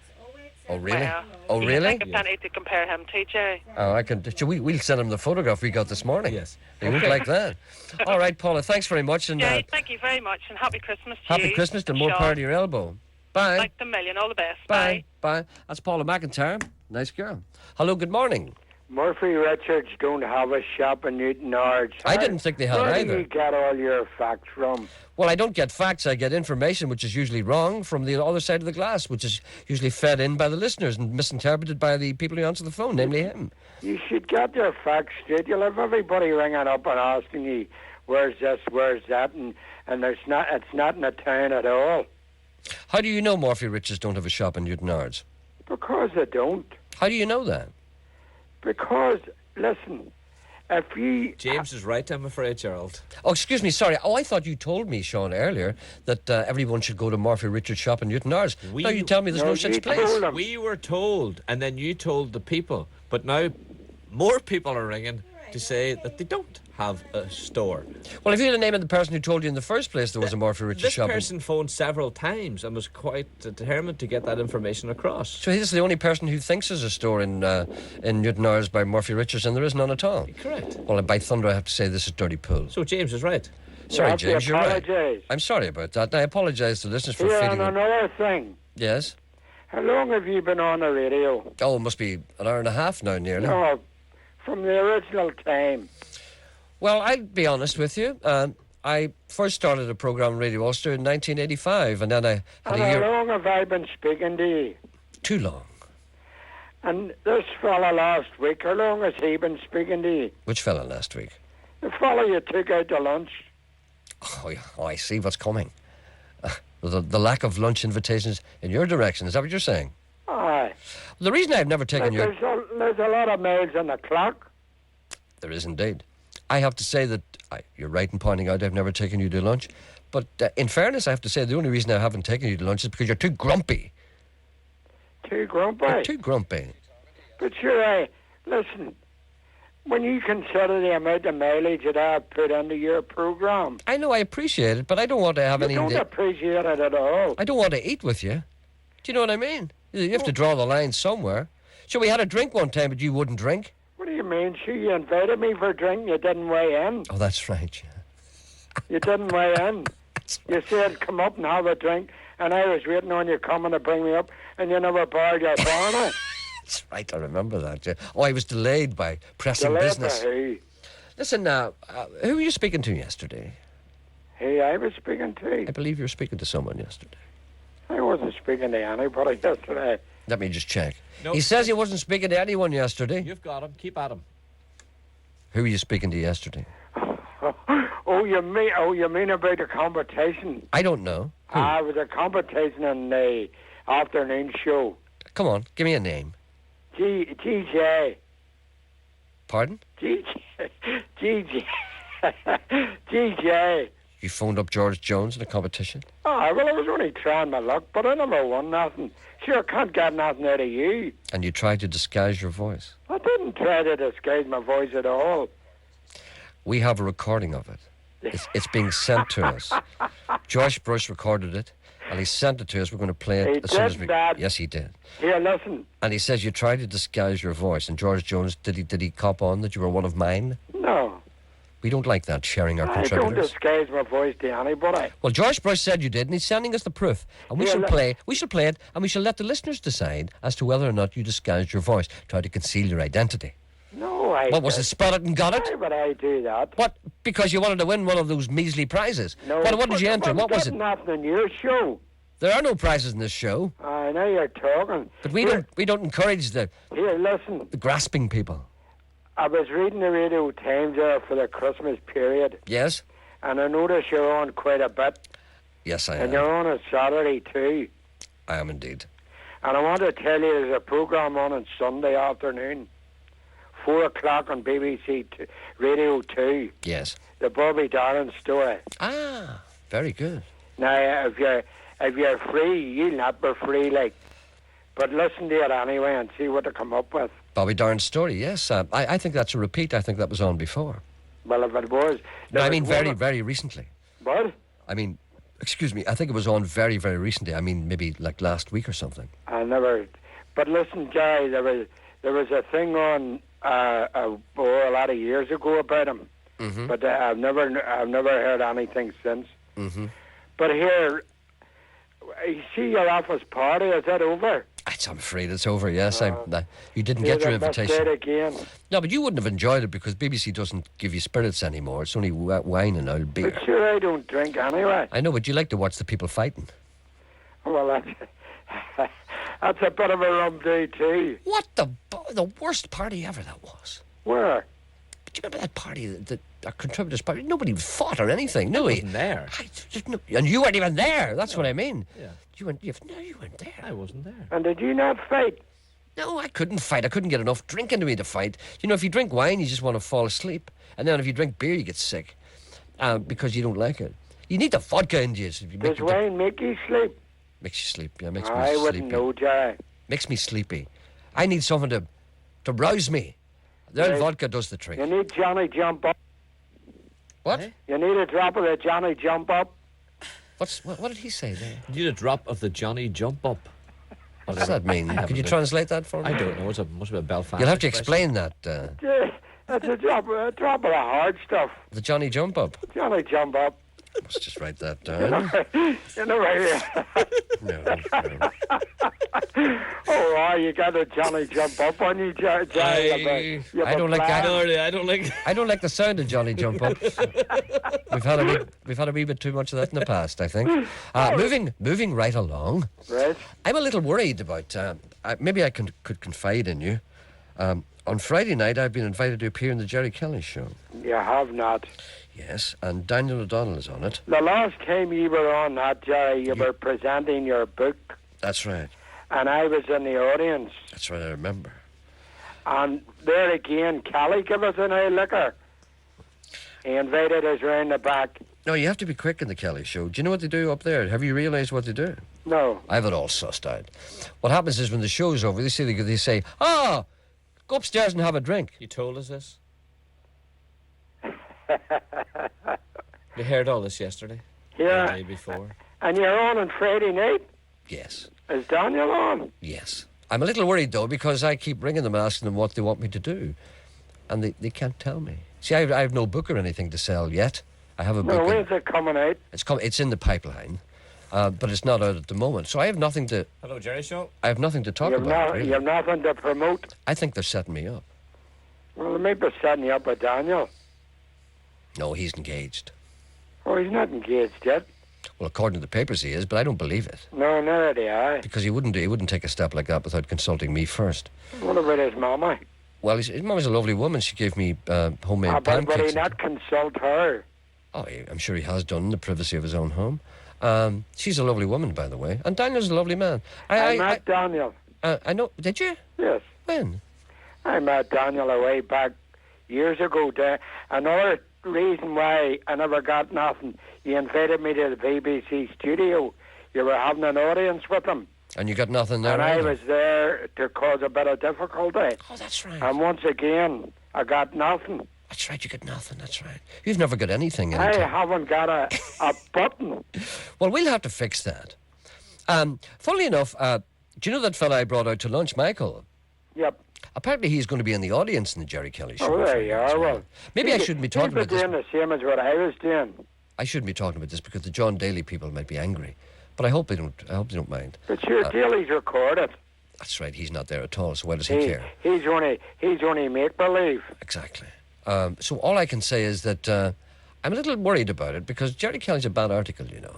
Oh really? Well, Oh you really? think of plenty to compare him to, Jerry. Oh, I can. We'll send him the photograph we got this morning. Yes. He won't like that. All right, Paula. Thanks very much, and Jerry, thank you very much, and happy Christmas to you. happy Christmas and more Sean. power to your elbow. Bye. Like the million. All the best. Bye. Bye. That's Paula McIntyre. Nice girl. Hello. Good morning. Murphy Richards don't have a shop in Newton Ards. I didn't think they had Where either. do you get all your facts from? Well, I don't get facts. I get information, which is usually wrong, from the other side of the glass, which is usually fed in by the listeners and misinterpreted by the people who answer the phone, namely him. You should get your facts straight. You'll have everybody ringing up and asking you, where's this, where's that, and it's not in a town at all. How do you know Morphy Richards don't have a shop in Newton Ards? Because they don't. How do you know that? Because, listen, if you... James is right, I'm afraid, Gerald. Oh, excuse me, sorry. Oh, I thought you told me, Sean, earlier, that everyone should go to Morphy Richards' shop in Newton Ards. Now you tell me there's no such place. We were told, and then you told the people. But now more people are ringing to say that they don't have a store. Well, if you had a name of the person who told you in the first place there was a Morphy Richards This shop... person phoned several times and was quite determined to get that information across. So he's the only person who thinks there's a store in Newton Ards by Morphy Richards, and there is none at all. Correct. Well, by thunder, I have to say this is dirty pool. So James is right. Sorry, James, you're right. apologise. I'm sorry about that. And I apologise to listeners for Here, feeling... and another thing. Yes? How long have you been on the radio? Oh, it must be an hour and a half now, nearly. No, from the original time. Well, I'll be honest with you. I first started a programme on Radio Ulster in 1985, and then I had And a how year... long have I been speaking to you? Too long. And this fella last week, how long has he been speaking to you? Which fella last week? The fella you took out to lunch. Oh, yeah. Oh, I see what's coming. The lack of lunch invitations in your direction. Is that what you're saying? Aye. The reason I've never taken your... There's a lot of miles on the clock. There is indeed. I have to say that you're right in pointing out I've never taken you to lunch. But in fairness, I have to say the only reason I haven't taken you to lunch is because you're too grumpy. Too grumpy? You're too grumpy. But sure, listen, when you consider the amount of mileage that I've put into your programme... I know, I appreciate it, but I don't want to have You any... don't appreciate it at all. I don't want to eat with you. Do you know what I mean? You have to draw the line somewhere. So we had a drink one time, but you wouldn't drink. What do you mean? Sure, you invited me for a drink, you didn't weigh in. Oh, that's right, yeah. You didn't weigh in. You said, come up and have a drink, and I was waiting on you coming to bring me up, and you never borrowed your corner. That's right, I remember that. Yeah. Oh, I was delayed by pressing Delayed business. by who? Listen now, who were you speaking to yesterday? Hey, I was speaking to. I believe you were speaking to someone yesterday. I wasn't speaking to anybody yesterday. Let me just check. Nope. He says he wasn't speaking to anyone yesterday. You've got him. Keep at him. Who were you speaking to yesterday? Oh, you mean about the competition? I don't know. Who? It was a competition in the afternoon show. Come on, give me a name. GJ. Pardon? GJ. GJ. You phoned up George Jones in a competition? Oh, well, I was only trying my luck, but I never won nothing. Sure, can't get nothing out of you. And you tried to disguise your voice? I didn't try to disguise my voice at all. We have a recording of it. It's being sent to us. Josh Brush recorded it. Well, he sent it to us. We're going to play it He as soon as did we... that. Yes, he did. Here, listen. And he says you tried to disguise your voice. And George Jones, did he cop on that you were one of mine? No. We don't like that, sharing our I don't contributors. disguise my voice to anybody. Well, George Brush said you did, and he's sending us the proof. And we Yeah, shall look. play. We shall play it, and we shall let the listeners decide as to whether or not you disguised your voice, try to conceal your identity. No, I What was it? Spot it and got it? Why would I do that? What? Because you wanted to win one of those measly prizes. No. What did you enter? What was it? Nothing in your show. There are no prizes in this show. I know you're talking. But we don't encourage the Here, listen. grasping people. I was reading the Radio Times there for the Christmas period, Yes? and I noticed you're on quite a bit, Yes, I and am. you're on a Saturday too. I am indeed. And I want to tell you, there's a program on Sunday afternoon, 4 o'clock on BBC Radio 2, Yes. the Bobby Darin story. Ah, very good. Now, if you're free, you'll not be free, like, but listen to it anyway and see what they come up with. Bobby Darin's story, yes. I think that's a repeat. I think that was on before. Well, if it was... No, I there mean was very, one- very recently. What? I mean, excuse me, I think it was on very, very recently. I mean, maybe like last week or something. I never... But listen, Jerry, there was a thing on a lot of years ago about him, Mm-hmm. but I've never heard anything since. Mm-hmm. But here, you see your office party, is that over? I'm afraid it's over, yes. You didn't Yeah, get your they must invitation. say it again. No, but you wouldn't have enjoyed it because BBC doesn't give you spirits anymore. It's only wine and old beer. But sure, I don't drink anyway. I know, but you like to watch the people fighting. Well, that's a bit of a rum day too. What the worst party ever that was. Where? Do you remember that party, that our contributors party? Nobody fought or anything, no. wasn't there. And you weren't even there. That's what I mean. Yeah. You weren't there. I wasn't there. And did you not fight? No, I couldn't fight. I couldn't get enough drink into me to fight. You know, if you drink wine, you just want to fall asleep. And then if you drink beer, you get sick because you don't like it. You need the vodka in you. So Does wine make you sleep? Makes you sleep, yeah. Makes me I sleepy. wouldn't know, Jerry. Makes me sleepy. I need something to rouse me. The old Right. vodka does the trick. You need Johnny Jump Up. What? You need a drop of the Johnny Jump Up. What did he say there? You need a drop of the Johnny Jump Up. What does that mean? Could you translate that for me? I don't know. Must be a Belfast. You'll have to expression. explain that. Yeah, that's a drop of the hard stuff. The Johnny Jump Up. Johnny Jump Up. Let's just write that down. You know, right No. Oh, you got a Johnny Jump Up on you, Jerry. I don't like that. I don't like the sound of Johnny Jump Up. We've had a wee bit too much of that in the past, I think. Moving right along. Right. I'm a little worried about. Maybe I could confide in you. On Friday night, I've been invited to appear in the Jerry Kelly Show. You have not. Yes, and Daniel O'Donnell is on it. The last time you were on that, Jerry, you were presenting your book, That's right. and I was in the audience. That's right, I remember. And there again, Kelly gave us an old liquor. He invited us round the back. No, you have to be quick in the Kelly Show. Do you know what they do up there? Have you realised what they do? No. I have it all sussed out. What happens is when the show's over, they say, go upstairs and have a drink. You told us this. You heard all this yesterday? Yeah. The day before? And you're on Friday night? Yes. Is Daniel on? Yes. I'm a little worried, though, because I keep ringing them asking them what they want me to do. And they can't tell me. See, I have no book or anything to sell yet. I have a book. No, when's it coming out? It's in the pipeline, but it's not out at the moment. So I have nothing to... Hello, Jerry Show. I have nothing to talk about, really. You have nothing to promote? I think they're setting me up. Well, they may be setting you up with Daniel. No, he's engaged. Oh, he's not engaged yet. Well, according to the papers, he is, but I don't believe it. No, neither do I. Because he wouldn't take a step like that without consulting me first. What about his mama? Well, his mama's a lovely woman. She gave me homemade pancakes. But he not consult her? Oh, I'm sure he has done in the privacy of his own home. She's a lovely woman, by the way. And Daniel's a lovely man. I met Daniel. I know. Did you? Yes. When? I met Daniel away back years ago. Another reason why I never got nothing, you invited me to the BBC studio. You were having an audience with him. And you got nothing there And either? I was there to cause a bit of difficulty. Oh, that's right. And once again, I got nothing. That's right, you got nothing, that's right. You've never got anything. I haven't got a button. Well, we'll have to fix that. Funnily enough, do you know that fella I brought out to lunch, Michael? Yep. Apparently he's going to be in the audience in the Jerry Kelly show. Oh, there you are. Well, maybe I shouldn't be talking about this. He's doing the same as what I was doing. I shouldn't be talking about this because the John Daly people might be angry, but I hope they don't. I hope they don't mind. But sure, Daly's recorded. That's right. He's not there at all. So why does he care? He's only make believe. Exactly. So all I can say is that I'm a little worried about it because Jerry Kelly's a bad article, you know.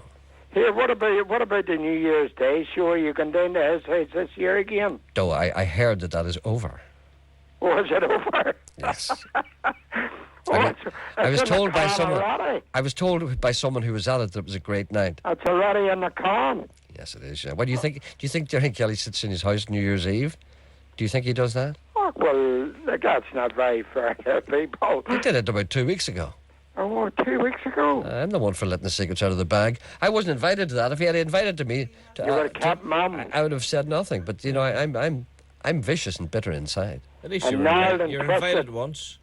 Here, what about the New Year's Day show? Are you going down to his house this year again? No, I heard that is over. Oh, is it over? Yes. I was told by someone. I was told by someone who was at it that it was a great night. It's already in the con. Yes, it is. Yeah. What do you think? Do you think Jerry Kelly sits in his house New Year's Eve? Do you think he does that? Oh, well, that's not very fair to people. He did it about 2 weeks ago. Oh, 2 weeks ago. I'm the one for letting the secrets out of the bag. I wasn't invited to that. If he had invited to me, you would have kept mum. I would have said nothing. But you know, I'm vicious and bitter inside. At least you were invited once.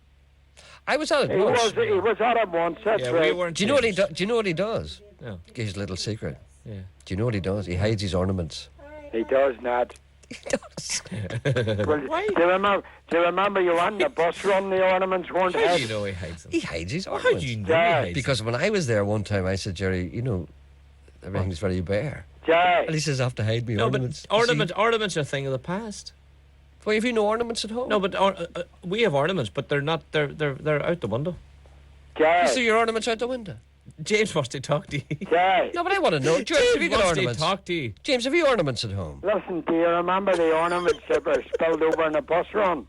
I was at it once. He was at it once. That's right. Do you know what he do? Do you know what he does? No. His little secret. Yeah. Do you know what he does? He hides his ornaments. He does not. He does. Well, why? Do you remember you on the bus run? The ornaments weren't How do you know he hides them? He hides his ornaments. How do you know he hides them? Because when I was there one time, I said, Jerry, you know, everything's very bare. Jerry. And he says, I have to hide my ornaments. But ornaments are a thing of the past. Well, have you no ornaments at home? No, but we have ornaments, but they're not. They're out the window. Jerry. So your ornaments out the window? James wants to talk to you. Jerry. No, but I want to know. James, have you got ornaments? To talk to you. James, have you ornaments at home? Listen, do you remember the ornaments that were spilled over in the bus run?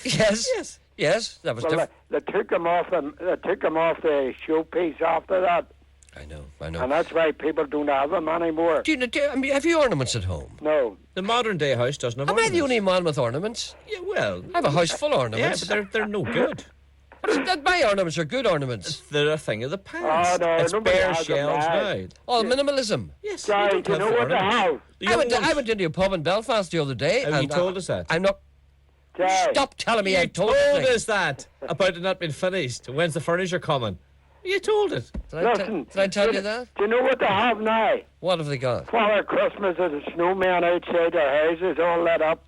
Yes. Yes. That was different. They took them off the showpiece after that. I know. And that's why people don't have them anymore. Have you ornaments at home? No. The modern day house doesn't have ornaments. Am I the only man with ornaments? Yeah, well. I have a house full of ornaments. Yeah, but they're no good. My ornaments are good ornaments. They're a thing of the past. Oh, no, it's bare shells now. Oh, minimalism. Yes. Sorry, do you know what they have? I went into a pub in Belfast the other day. Have you told us that? I'm not... Jerry. Stop telling me I told us that about it not being finished. When's the furniture coming? You told it. Did I tell you that? Do you know what they have now? What have they got? Father Christmas is a snowman outside their houses, all lit up.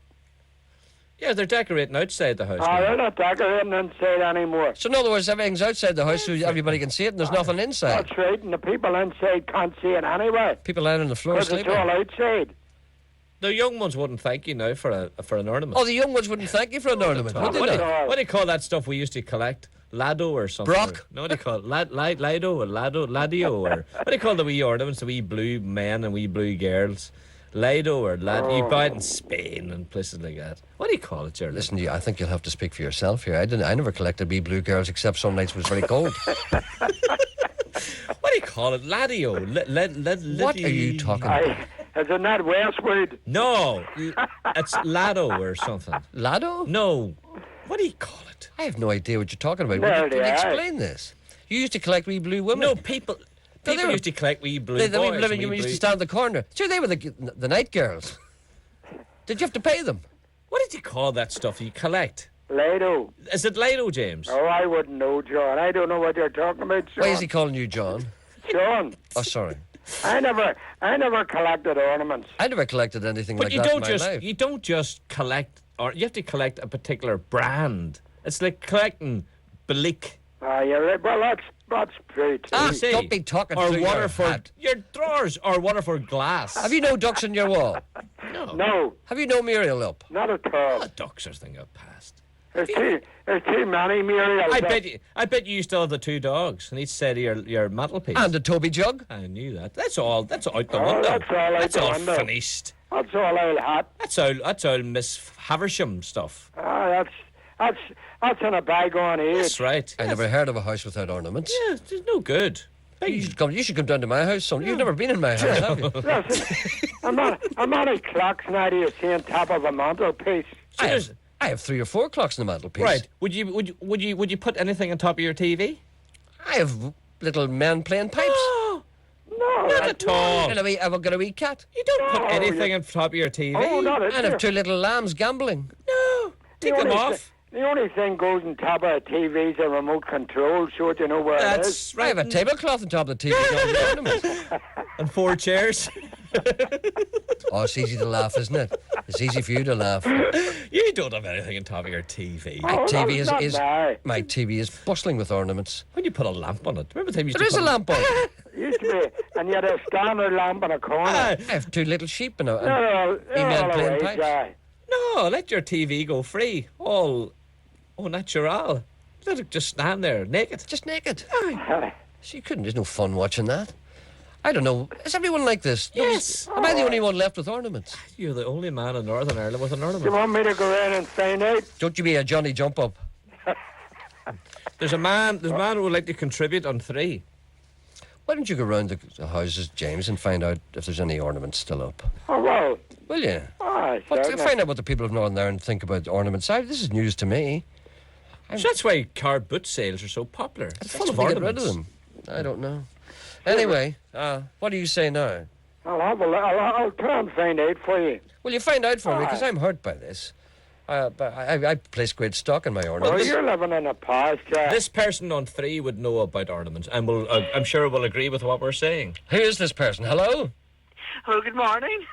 Yeah, they're decorating outside the house. Oh, they're not decorating inside anymore. So in other words, everything's outside the house so everybody can see it and there's nothing inside. That's right, and the people inside can't see it anyway. People lying on the floor because sleeping. it's all outside. The young ones wouldn't thank you now for an ornament. Oh, the young ones wouldn't thank you for an ornament. What do you call that stuff we used to collect? Lado or something? Brock? No, what do you call it? Lido or Ladio or... What do you call the wee ornaments, the wee blue men and wee blue girls? Lido or Lad... You buy it in Spain and places like that. What do you call it, Jerry? Listen, I think you'll have to speak for yourself here. I never collected wee blue girls except some nights it was very cold. What do you call it? Ladio? What are you talking about? Is it not Westwood? No, it's Lado or something. Lado? No. What do you call it? I have no idea what you're talking about. There Can you explain this? You used to collect wee blue women. No, people used to collect wee blue boys. You used to stand in the corner. Sure, they were the night girls. Did you have to pay them? What did you call that stuff you collect? Lido. Is it Lido, James? Oh, I wouldn't know, John. I don't know what you're talking about, John. Why is he calling you John? John. Oh, sorry. I never collected ornaments. I never collected anything but like that in my life. But you don't just collect, or you have to collect a particular brand. It's like collecting Balik. Ah, you're right. Well, that's true too. Don't be talking or through Waterford, your drawers, or Waterford glass. Have you no ducks in your wall? No. Have you no Muriel up? Not at all. The ducks are thing of past. There's too many Muriel. I bet you still have the two dogs on each side of your mantelpiece. And the Toby jug. I knew that. That's all out the window. That's all window. Finished. That's all I'll have. That's all Miss Haversham stuff. That's in a bygone age. That's right. I never heard of a house without ornaments. Yeah, it's no good. You should come down to my house. You've never been in my house, have you? Listen, I'm not a clocks now you see on top of a mantelpiece. I have 3 or 4 clocks on the mantelpiece. Right. Would you put anything on top of your TV? I have little men playing pipes. No, not at all. And I've got a wee cat. You don't put anything on top of your TV. Oh, not at all. And I have 2 little lambs gambling. No. Take them off. The only thing goes on top of a TV is a remote control, so you know where it is. Right. I have a tablecloth on top of the TV. And 4 chairs. Oh, it's easy to laugh, isn't it? It's easy for you to laugh. You don't have anything on top of your TV. My TV that's not now. my TV is bustling with ornaments. When you put a lamp on it. Remember the time you used There to is a put lamp on it. Used to be, and you had a standard lamp in a corner. I have two little sheep and They're email all playing away, pipes. Guy. No, let your TV go free. All au natural. Let it just stand there naked. Just naked. Aye. So you couldn't. There's no fun watching that. I don't know. Is everyone like this? Yes. Am I the only one left with ornaments? You're the only man in Northern Ireland with an You ornament. want me to go in and find out? Don't you be a Johnny Jump Up. There's a man who would like to contribute on 3. Why don't you go round the houses, James, and find out if there's any ornaments still up? Oh, well. Will you? Aye, Find out what the people of Northern Ireland think about ornaments. This is news to me. So that's why car boot sales are so popular. It's full of Get rid ornaments. of them. I don't know. Anyway, what do you say now? I'll try and find out for you. Well, you find out for me, because I'm hurt by this. But I place great stock in my Well, ornaments. you're living in the past, This person on 3 would know about ornaments and I'm sure will agree with what we're saying. Who is this person? Hello? Hello, good morning.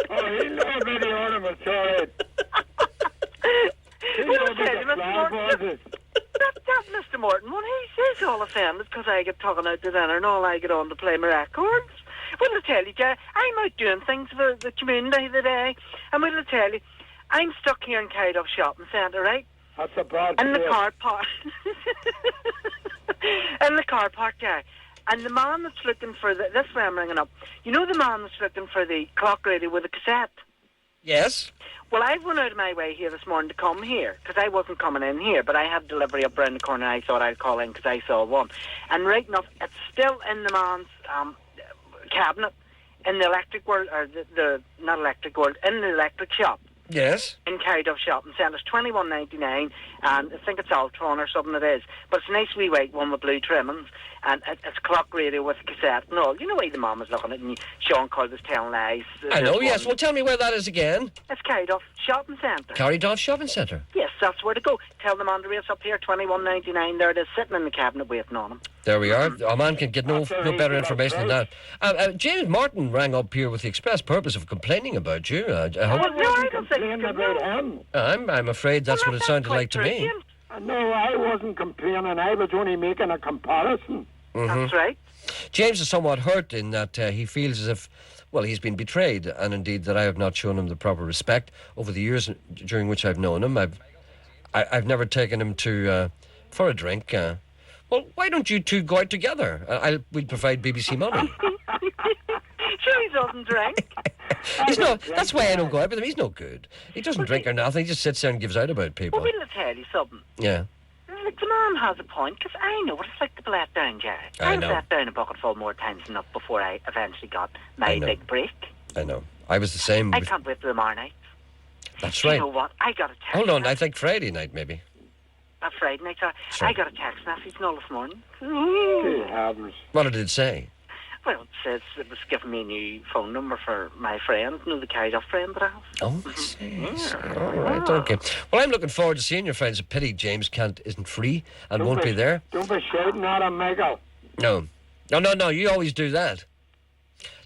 Oh, he knows about the ornaments, all right. He knows about the flowers. That Mr. Morton, when he says all offended because I get talking out to dinner and all I get on to play my records. Well, I tell you, Jerry, I'm out doing things for the community today. And will I tell you, I'm stuck here in Cardiff Shopping Centre, right? That's a bad In the place. car park. In the car park, Jerry. And the man that's looking for this is where I'm ringing up. You know the man that's looking for the clock radio with a cassette? Yes? Well, I've run out of my way here this morning to come here, because I wasn't coming in here, but I had delivery up around the corner and I thought I'd call in because I saw one. And right enough, it's still in the man's cabinet in the electric world, or the not electric world, in the electric shop. Yes? In Cardiff Shopping Centre. It's $21.99, and I think it's Altron or something it is. But it's a nice wee white one with blue trimmings, and it's clock radio with a cassette and all. You know why the mum was looking at it, and Sean Coyle was telling lies. I know, yes. Well, tell me where that is again. It's Cardiff Shopping Centre. Cardiff Shopping Centre. Yes, that's where to go. Tell them on the race up here, $21.99. There it is, sitting in the cabinet waiting on him. There we are. A man can get no better information than that. James Martin rang up here with the express purpose of complaining about you. I hope. No, I don't think Complaining about him. I'm afraid that's what it sounded like to me. No, I wasn't complaining. I was only making a comparison. That's right. James is somewhat hurt in that he feels as if, well, he's been betrayed, and indeed that I have not shown him the proper respect over the years during which I've known him. I've never taken him to for a drink. Well, why don't you two go out together? We'll provide BBC money. Sure, he doesn't drink. He's not. That's why I don't go out with him. He's no good. He doesn't drink or nothing. He just sits there and gives out about people. Well, will I tell you something? Yeah. Like, the man has a point, because I know what it's like to be let down, Jerry. I was know. let down a bucket full more times than not before I eventually got my big break. I know. I was the same. I can't wait for tomorrow night. That's You right. know what? I got a text. Hold on. I think Friday night, maybe. Friday night. Sorry. Sure. I got a text message all this morning. Good heavens. What did it say? Well, it says it was giving me a new phone number for my friend, you know, the carried off friend that I have. Oh, I see. All right, okay. Well, I'm looking forward to seeing your friends. A pity James isn't free and won't be there. Don't be shouting at him, Michael. No. You always do that.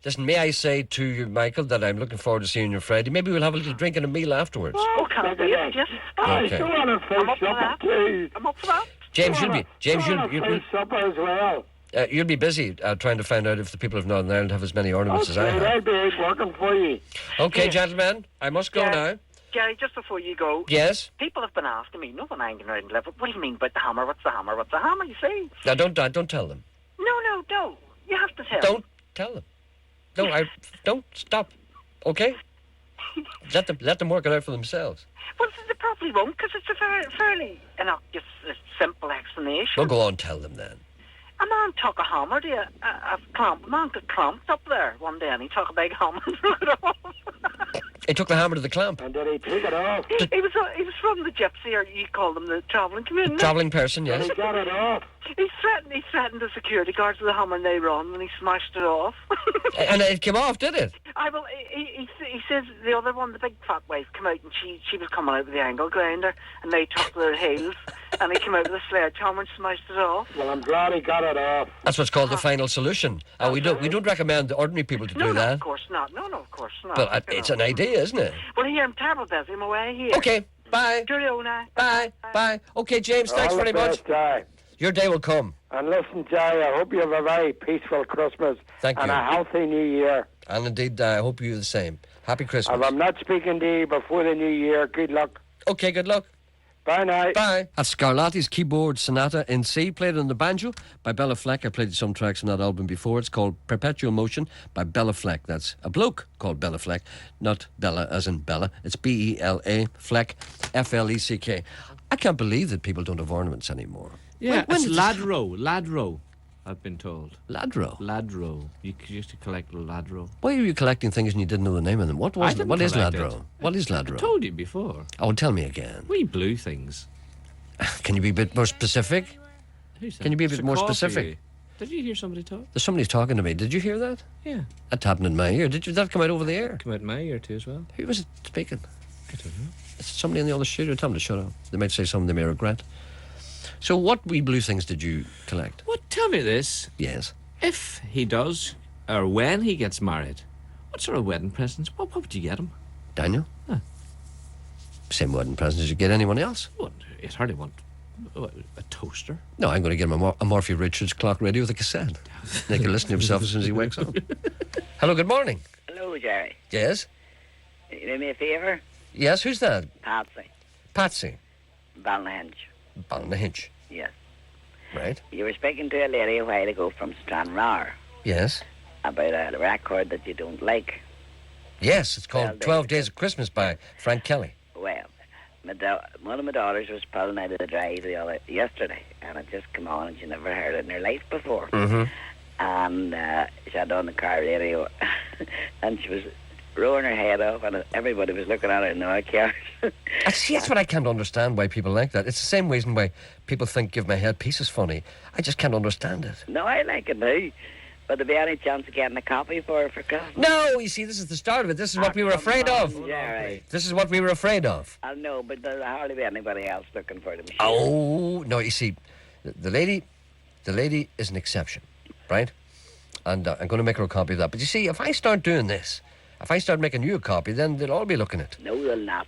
Listen, may I say to you, Michael, that I'm looking forward to seeing you Friday. Maybe we'll have a little drink and a meal afterwards. Oh, can't wait. Yes. I Okay. still want to I'm up fish for that. supper too. I'm up for that. James, you'll fish supper as well. you'll be busy trying to find out if the people of Northern Ireland have as many ornaments as I Okay, have. I'll be out working for you. Okay, gentlemen, I must go now. Gary, just before you go, Yes? people have been asking me, no one hanging around Liverpool, what do you mean about the hammer? What's the hammer? What's the hammer? You see? Now, don't tell them. No, don't. You have to tell. Don't tell them. No, don't stop. Okay? Let them work it out for themselves. Well, they probably won't, because it's a fairly innocuous, simple explanation. Well, go on, tell them then. A man took a hammer to a clamp. A man got clamped up there one day, and he took a big hammer and threw it off. He took the hammer to the clamp. And did he take it off? He was from the gypsy, or you call them the travelling community. Travelling person, yes. He got it off. He threatened the security guards with the hammer, and they run when he smashed it off. And it came off, did it? He says the other one, the big fat wife, came out and she was coming out with the angle grinder, and they took their heels, and he came out with a sledgehammer and smashed it off. Well, I'm glad he got it off. That's what's called the final solution. We don't recommend ordinary people to do that. No, of course not. No, of course not. But it's an idea, isn't it? Well, here, I'm terrible busy. I'm away here. Okay, bye. Cheerio now. Bye. Okay, James, thanks very much. Your day will come. And listen, Jerry, I hope you have a very peaceful Christmas. Thank you. And a healthy New Year. And indeed, I hope you the same. Happy Christmas. If I'm not speaking to you before the New Year, good luck. Okay, good luck. Bye now. Bye. That's Scarlatti's Keyboard Sonata in C, played on the banjo by Bella Fleck. I played some tracks on that album before. It's called Perpetual Motion by Bella Fleck. That's a bloke called Bella Fleck, not Bella as in Bella. It's B-E-L-A, Fleck, F-L-E-C-K. I can't believe that people don't have ornaments anymore. Yeah, it's Ladro, I've been told. Ladro? You used to collect Ladro. Why are you collecting things and you didn't know the name of them? What is Ladro? What is Ladro? I told you before. Oh, tell me again. Wee blue things. Can you be a bit more specific? Who's that? Can you be a bit more specific? Did you hear somebody talk? There's somebody talking to me. Did you hear that? Yeah. That happened in my ear. Did that come out over the air? Come out in my ear too as well. Who was it speaking? I don't know. It's somebody in the other studio. Tell them to shut up. They might say something they may regret. So what wee blue things did you collect? Well, tell me this. Yes. If he does, or when he gets married, what sort of wedding presents? What would you get him? Daniel? Huh. Same wedding presents as you get anyone else. Well, you'd hardly want a toaster. No, I'm going to get him a Morphy Richards clock radio with a cassette. They can listen to himself as soon as he wakes up. Hello, good morning. Hello, Jerry. Yes? You do me a favour? Yes, who's that? Patsy. Ballinhinch. Yes. Right. You were speaking to a lady a while ago from Stranraer. Yes. About a record that you don't like. Yes, it's called 12 Days of Christmas by Frank Kelly. Well, one of my daughters was pulling out of the drive yesterday, and it just came on, and she never heard it in her life before. Mm-hmm. And she had on the car radio, and she was rolling her head off, and everybody was looking at her in the car. See, that's what I can't understand, why people like that. It's the same reason why people think Give My Headpiece is funny. I just can't understand it. No, I like it now. But there be any chance of getting a copy for her for Christmas? No, you see, this is the start of it. This is what we were afraid of. Yeah, right. This is what we were afraid of. I know, but there'll hardly be anybody else looking for them. Oh, no, you see, the lady is an exception, right? And I'm going to make her a copy of that. But you see, if I start doing this, if I start making you a copy, then they'll all be looking at it. No, they'll not.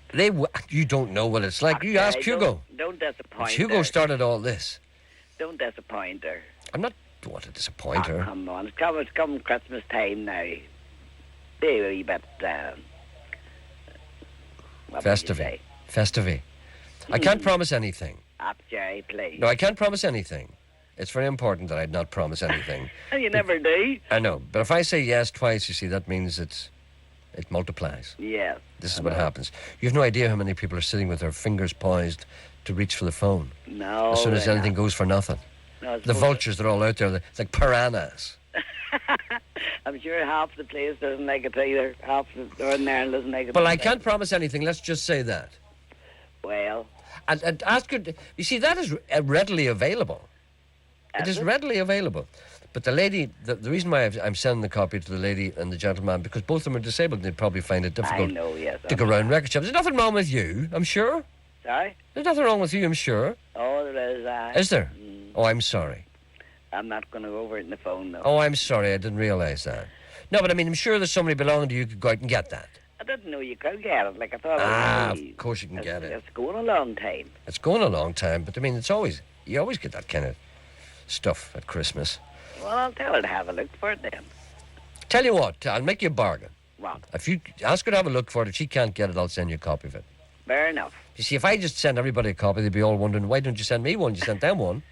You don't know what it's like. You ask Hugo. Don't disappoint her. Hugo started all this. Don't disappoint her. I'm not want to disappoint her. Come on, it's come Christmas time now. Be a wee bit... Festive. I can't promise anything. Jerry, please. No, I can't promise anything. It's very important that I not promise anything. You never do. I know, but if I say yes twice, you see, that means it multiplies. Yeah. This is what happens. You have no idea how many people are sitting with their fingers poised to reach for the phone. No. As soon as anything goes for nothing. No, the vultures, they're all out there. They're like piranhas. I'm sure half the place doesn't like it either. Half the Northern Ireland doesn't like it. Well, I can't promise anything. Let's just say that. Well. And ask her. You see, that is readily available. It is readily available. But the lady, the reason why I'm sending the copy to the lady and the gentleman, because both of them are disabled and they'd probably find it difficult to go around record shops. There's nothing wrong with you, I'm sure. Sorry? There's nothing wrong with you, I'm sure. Oh, there is. Is there? Oh, I'm sorry. I'm not going to go over it on the phone, though. Oh, I'm sorry, I didn't realise that. No, but I mean, I'm sure there's somebody belonging to you who could go out and get that. I didn't know you could get it. Like, I thought of course you can get it. It's going a long time. It's going a long time, but I mean, you always get that kind of stuff at Christmas. Well, I'll tell her to have a look for it then. Tell you what, I'll make you a bargain. What? If you ask her to have a look for it, if she can't get it, I'll send you a copy of it. Fair enough. You see, if I just send everybody a copy, they'd be all wondering, why don't you send me one? You sent them one.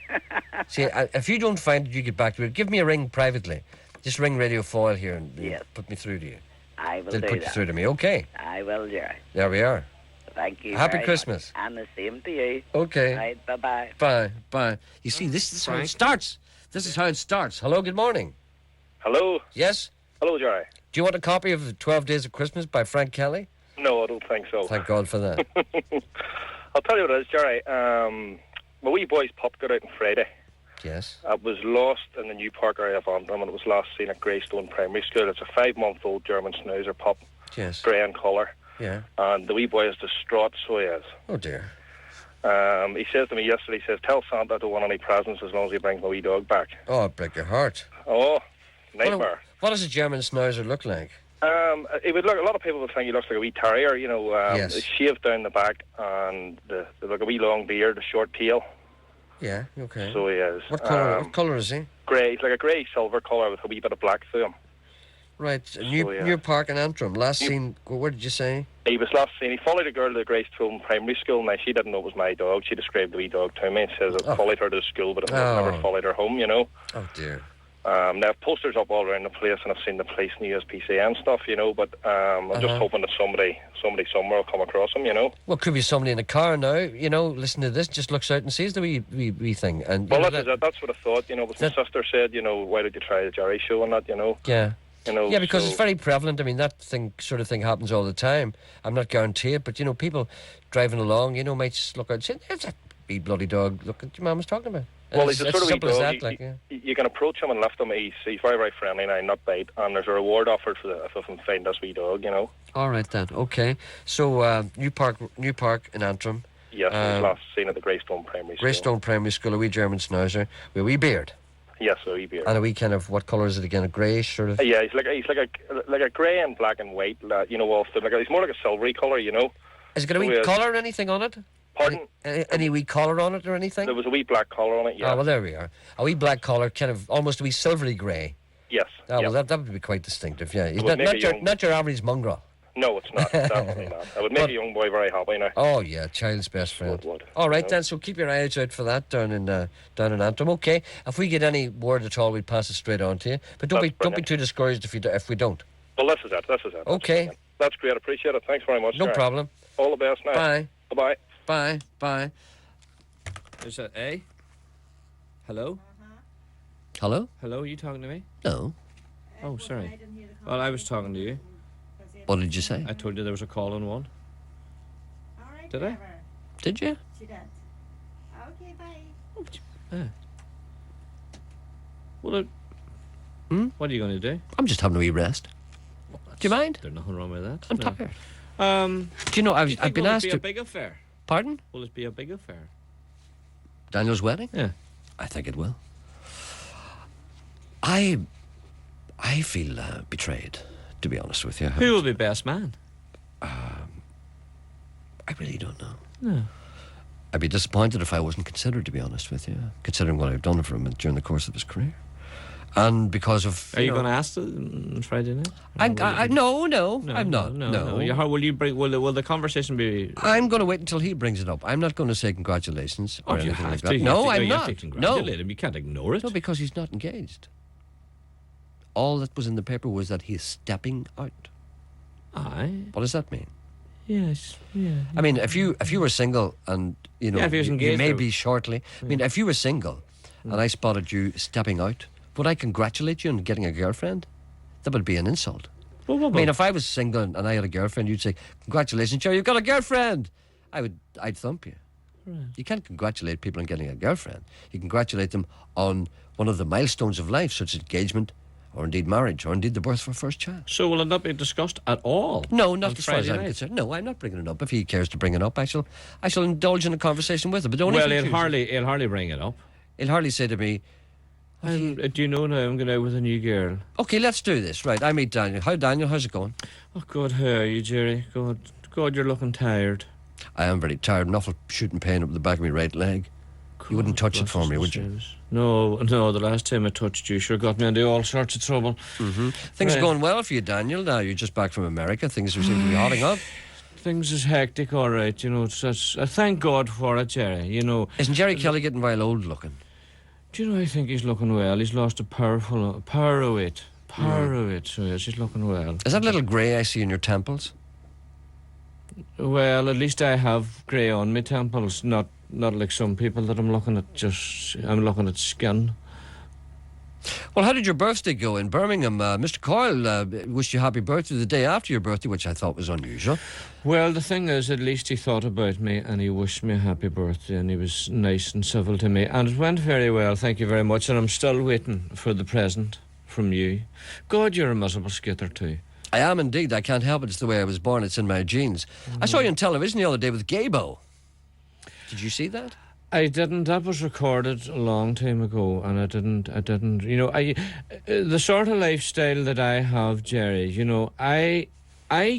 See, if you don't find it, you get back to it. Give me a ring privately. Just ring Radio Foil here and put me through to you. I will They'll do put that. you through to me, okay? I will, Jerry. There we are. Thank you. Happy very Christmas. Much. And the same to you. Okay. Right, bye-bye. Bye. You see, this is how it starts. This is how it starts. Hello, good morning. Hello. Yes? Hello, Jerry. Do you want a copy of the 12 Days of Christmas by Frank Kelly? No, I don't think so. Thank God for that. I'll tell you what it is, Jerry. My wee boy's pup got out on Friday. Yes. It was lost in the New Park area of Antrim, and it was last seen at Greystone Primary School. It's a 5-month-old German Schnauzer pup, Yes. grey in colour. Yeah. And the wee boy is distraught, so he is. Oh, dear. He says to me yesterday, he says, tell Santa I don't want any presents as long as he brings my wee dog back. Oh, it'd break your heart. Oh, nightmare. What does a German Schnauzer look like? It would look. A lot of people would think he looks like a wee terrier. You know, Yes. shaved down the back and the like a wee long beard, a short tail. Yeah, okay. So he is. What colour is he? Grey. He's like a grey silver colour with a wee bit of black through him. Right, New Park in Antrim. Last seen, where did you say? He was last seen. He followed a girl to the Greystone Primary School. Now, she didn't know it was my dog. She described the wee dog to me and says it followed her to school, but it never followed her home, you know. Oh, dear. They have posters up all around the place, and I've seen the police and the USPCA and stuff, you know, but I'm just hoping that somebody somewhere will come across him, you know. Well, could be somebody in a car now, you know, listen to this, just looks out and sees the wee thing. And well, that's what I thought, you know, but my sister said, you know, why did you try the Jerry show and that, you know. Yeah. You know, yeah, because it's very prevalent. I mean, that sort of thing happens all the time. I'm not guaranteed, but, you know, people driving along, you know, might just look out and say, there's that wee bloody dog, look at your mum was talking about. Well, he's a sort of wee dog. That, you can approach him and lift him. He's very, very friendly now, not bite. And there's a reward offered if I can find this wee dog, you know. All right, then. Okay. So, New Park in Antrim. Yes, he was last seen at the Greystone Primary School. Greystone Primary School, a wee German Schnauzer with a wee beard. Yes, a wee beard. And a wee kind of, what colour is it again? A greyish sort of? Yeah, he's like a grey and black and white, you know, often. He's more like a silvery colour, you know. Has it got a wee collar or anything on it? Pardon? Any wee collar on it or anything? There was a wee black collar on it, yeah. Oh, well, there we are. A wee black collar, kind of almost a wee silvery grey. Yes. Oh, well, that would be quite distinctive, yeah. He's It not your average mongrel. No, it's not. Definitely not. It would make a young boy very happy now. Oh, yeah, child's best friend. Would. All right, then, so keep your eyes out for that down in Antrim. Okay, if we get any word at all, we'll pass it straight on to you. But don't be too discouraged if we don't. Well, this is it. Okay. That's great. Appreciate it. Thanks very much. No problem. All the best now. Bye. Bye-bye. Bye. Bye. Is that A? Hello? Hello? Hello, are you talking to me? No. Oh, sorry. Well, I was talking to you. What did you say? I told you there was a call on one. All right, did I? Did you? She did. Okay, bye. Yeah. Well, what are you going to do? I'm just having a wee rest. Do you mind? There's nothing wrong with that. I'm tired. Do you know, I've been asked to... Will it be a big affair? Pardon? Will it be a big affair? Daniel's wedding? Yeah. I think it will. I feel betrayed, to be honest with you. Who will be best man? I really don't know. No. I'd be disappointed if I wasn't considered, to be honest with you, considering what I've done for him during the course of his career. And because of... Are you going to ask on Friday night? No, I'm not. No. Will the conversation be... I'm going to wait until he brings it up. I'm not going to say congratulations or anything like that. No, I'm not. You not. have to congratulate him. You can't ignore it. No, because he's not engaged. All that was in the paper was that he's stepping out. Aye. What does that mean? Yes. Yeah. I mean, if you were single and you know if he was engaged, you may be shortly. I mean, if you were single and I spotted you stepping out, would I congratulate you on getting a girlfriend? That would be an insult. I mean, if I was single and I had a girlfriend, you'd say, "Congratulations, Joe, you've got a girlfriend." I'd thump you. Right. You can't congratulate people on getting a girlfriend. You congratulate them on one of the milestones of life, such as engagement, or indeed marriage, or indeed the birth of a first child. So will it not be discussed at all? No, not as far as I'm concerned. No, I'm not bringing it up. If he cares to bring it up, I shall indulge in a conversation with him. But he'll hardly bring it up. He'll hardly say to me, do you know now I'm going out with a new girl? Okay, let's do this. Right, I meet Daniel. Daniel, how's it going? Oh, God, how are you, Jerry? God, you're looking tired. I am very tired. An awful shooting pain up the back of my right leg. God, you wouldn't touch it for me, would you? No, the last time I touched you sure got me into all sorts of trouble. Mm-hmm. Things are going well for you, Daniel. Now you're just back from America. Things seem to be hotting up. Things is hectic, all right. You know, thank God for it, Jerry. You know, isn't Jerry Kelly getting vile old looking? Do you know, I think he's looking well. He's lost a power of weight. So yes, he's looking well. Is that little grey I see in your temples? Well, at least I have grey on my temples, not like some people that I'm looking at skin. Well, how did your birthday go in Birmingham? Mr. Coyle wished you happy birthday the day after your birthday, which I thought was unusual. Well, the thing is, at least he thought about me and he wished me a happy birthday and he was nice and civil to me. And it went very well, thank you very much. And I'm still waiting for the present from you. God, you're a miserable skitter too. I am indeed. I can't help it. It's the way I was born. It's in my genes. I saw you on television the other day with Gabo. Did you see that? I didn't. That was recorded a long time ago, and I didn't. You know, the sort of lifestyle that I have, Jerry. You know, I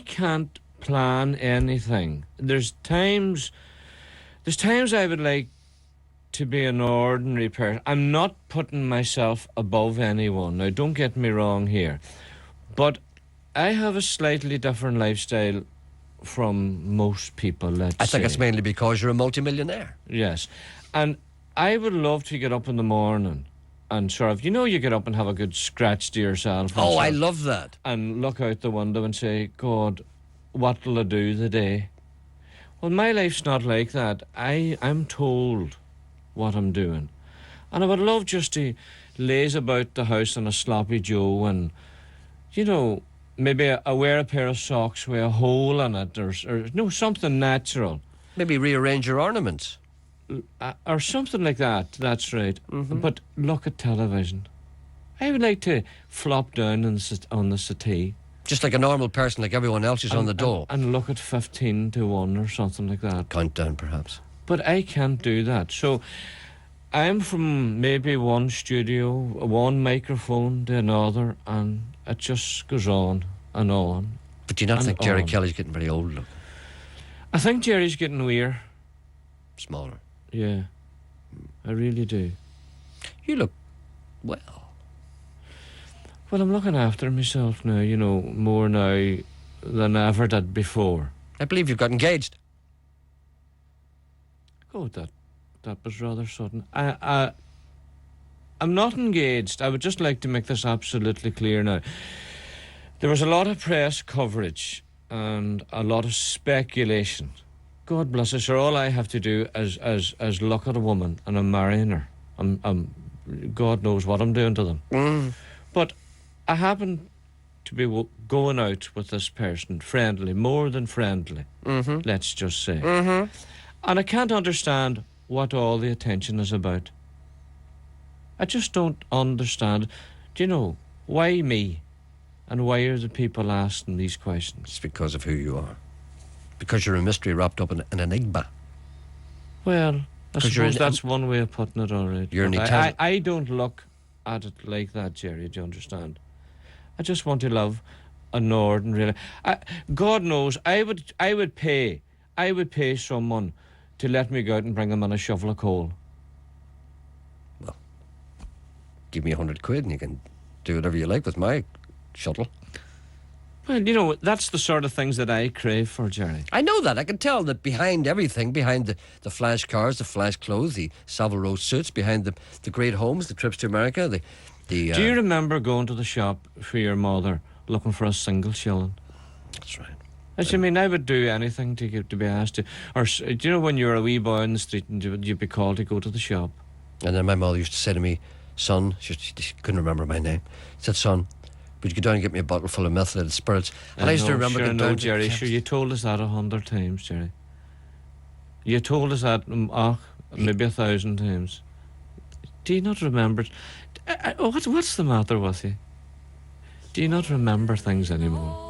can't plan anything. There's times I would like to be an ordinary person. I'm not putting myself above anyone. Now, don't get me wrong here, but I have a slightly different lifestyle from most people, I think it's mainly because you're a multimillionaire. Yes. And I would love to get up in the morning and sort of, you get up and have a good scratch to yourself. Oh, I love that. And look out the window and say, God, what'll I do today? Well, my life's not like that. I'm told what I'm doing. And I would love just to laze about the house in a sloppy Joe and, maybe I wear a pair of socks with a hole in it or something natural. Maybe rearrange your ornaments. Or something like that, that's right. Mm-hmm. But look at television. I would like to flop down on the settee. Just like a normal person, like everyone else who's on the dole. And look at 15 to 1 or something like that. Countdown, perhaps. But I can't do that. So I'm from maybe one studio, one microphone to another, and it just goes on and on. But do you not think Jerry Kelly's getting very old? Look? I think Jerry's getting weird. Smaller. Yeah, I really do. You look well. Well, I'm looking after myself now, more now than I ever did before. I believe you've got engaged. Oh, that was rather sudden. I'm not engaged. I would just like to make this absolutely clear now. There was a lot of press coverage and a lot of speculation. God bless us, sir. All I have to do is look at a woman and I'm marrying her. God knows what I'm doing to them. Mm. But I happen to be going out with this person, friendly, more than friendly, let's just say. Mm-hmm. And I can't understand what all the attention is about. I just don't understand. Do you know, why me? And why are the people asking these questions? It's because of who you are. Because you're a mystery wrapped up in an enigma. Well, I suppose that's one way of putting it, all right. You're I don't look at it like that, Jerry, do you understand? I just want to love an ordinary... God knows, I would pay someone to let me go out and bring them on a shovel of coal. Well, give me £100 and you can do whatever you like with my shuttle. Well, that's the sort of things that I crave for, Jerry. I know that. I can tell that behind everything, behind the flash cars, the flash clothes, the Savile Row suits, behind the great homes, the trips to America, the Do you remember going to the shop for your mother looking for a single shilling? That's right. I mean, I would do anything to be asked to. Or do you know when you were a wee boy in the street and you'd be called to go to the shop? And then my mother used to say to me, son, she couldn't remember my name, she said, son, would you go down and get me a bottle full of methylated spirits? And I used to remember going down. Jerry, sure, you told us that 100 times, Jerry. You told us that maybe 1,000 times. Do you not remember? What's the matter with you? Do you not remember things anymore?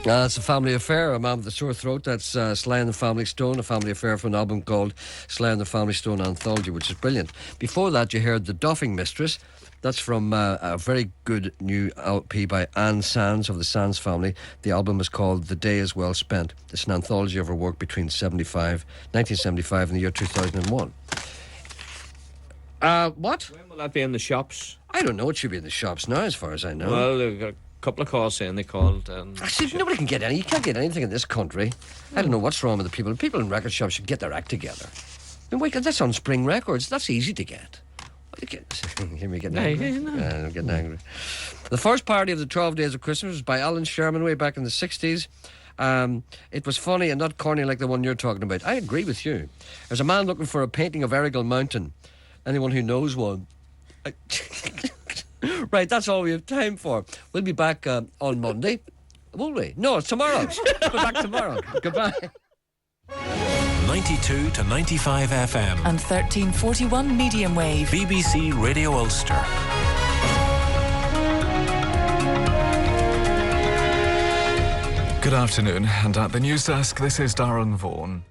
It's a family affair, a man with a sore throat. That's Sly and the Family Stone, a family affair from an album called Sly and the Family Stone Anthology, which is brilliant. Before that, you heard The Doffing Mistress. That's from a very good new LP by Anne Sands of the Sands family. The album is called The Day Is Well Spent. It's an anthology of her work between 1975 and the year 2001. What? When will that be in the shops? I don't know. It should be in the shops now, as far as I know. Well, they've got a couple of calls saying they called. I said nobody can get any. You can't get anything in this country. I don't know what's wrong with the people. People in record shops should get their act together. I mean, that's on Spring Records. That's easy to get. Hear me getting angry? I'm getting angry. The first party of the 12 Days of Christmas was by Alan Sherman way back in the 60s. It was funny and not corny like the one you're talking about. I agree with you. There's a man looking for a painting of Errigal Mountain. Anyone who knows one. Right, that's all we have time for. We'll be back on Monday. Will we? No, it's tomorrow. We'll be back tomorrow. Goodbye. 92 to 95 FM. And 1341 medium wave. BBC Radio Ulster. Good afternoon, and at the news desk, this is Darren Vaughan.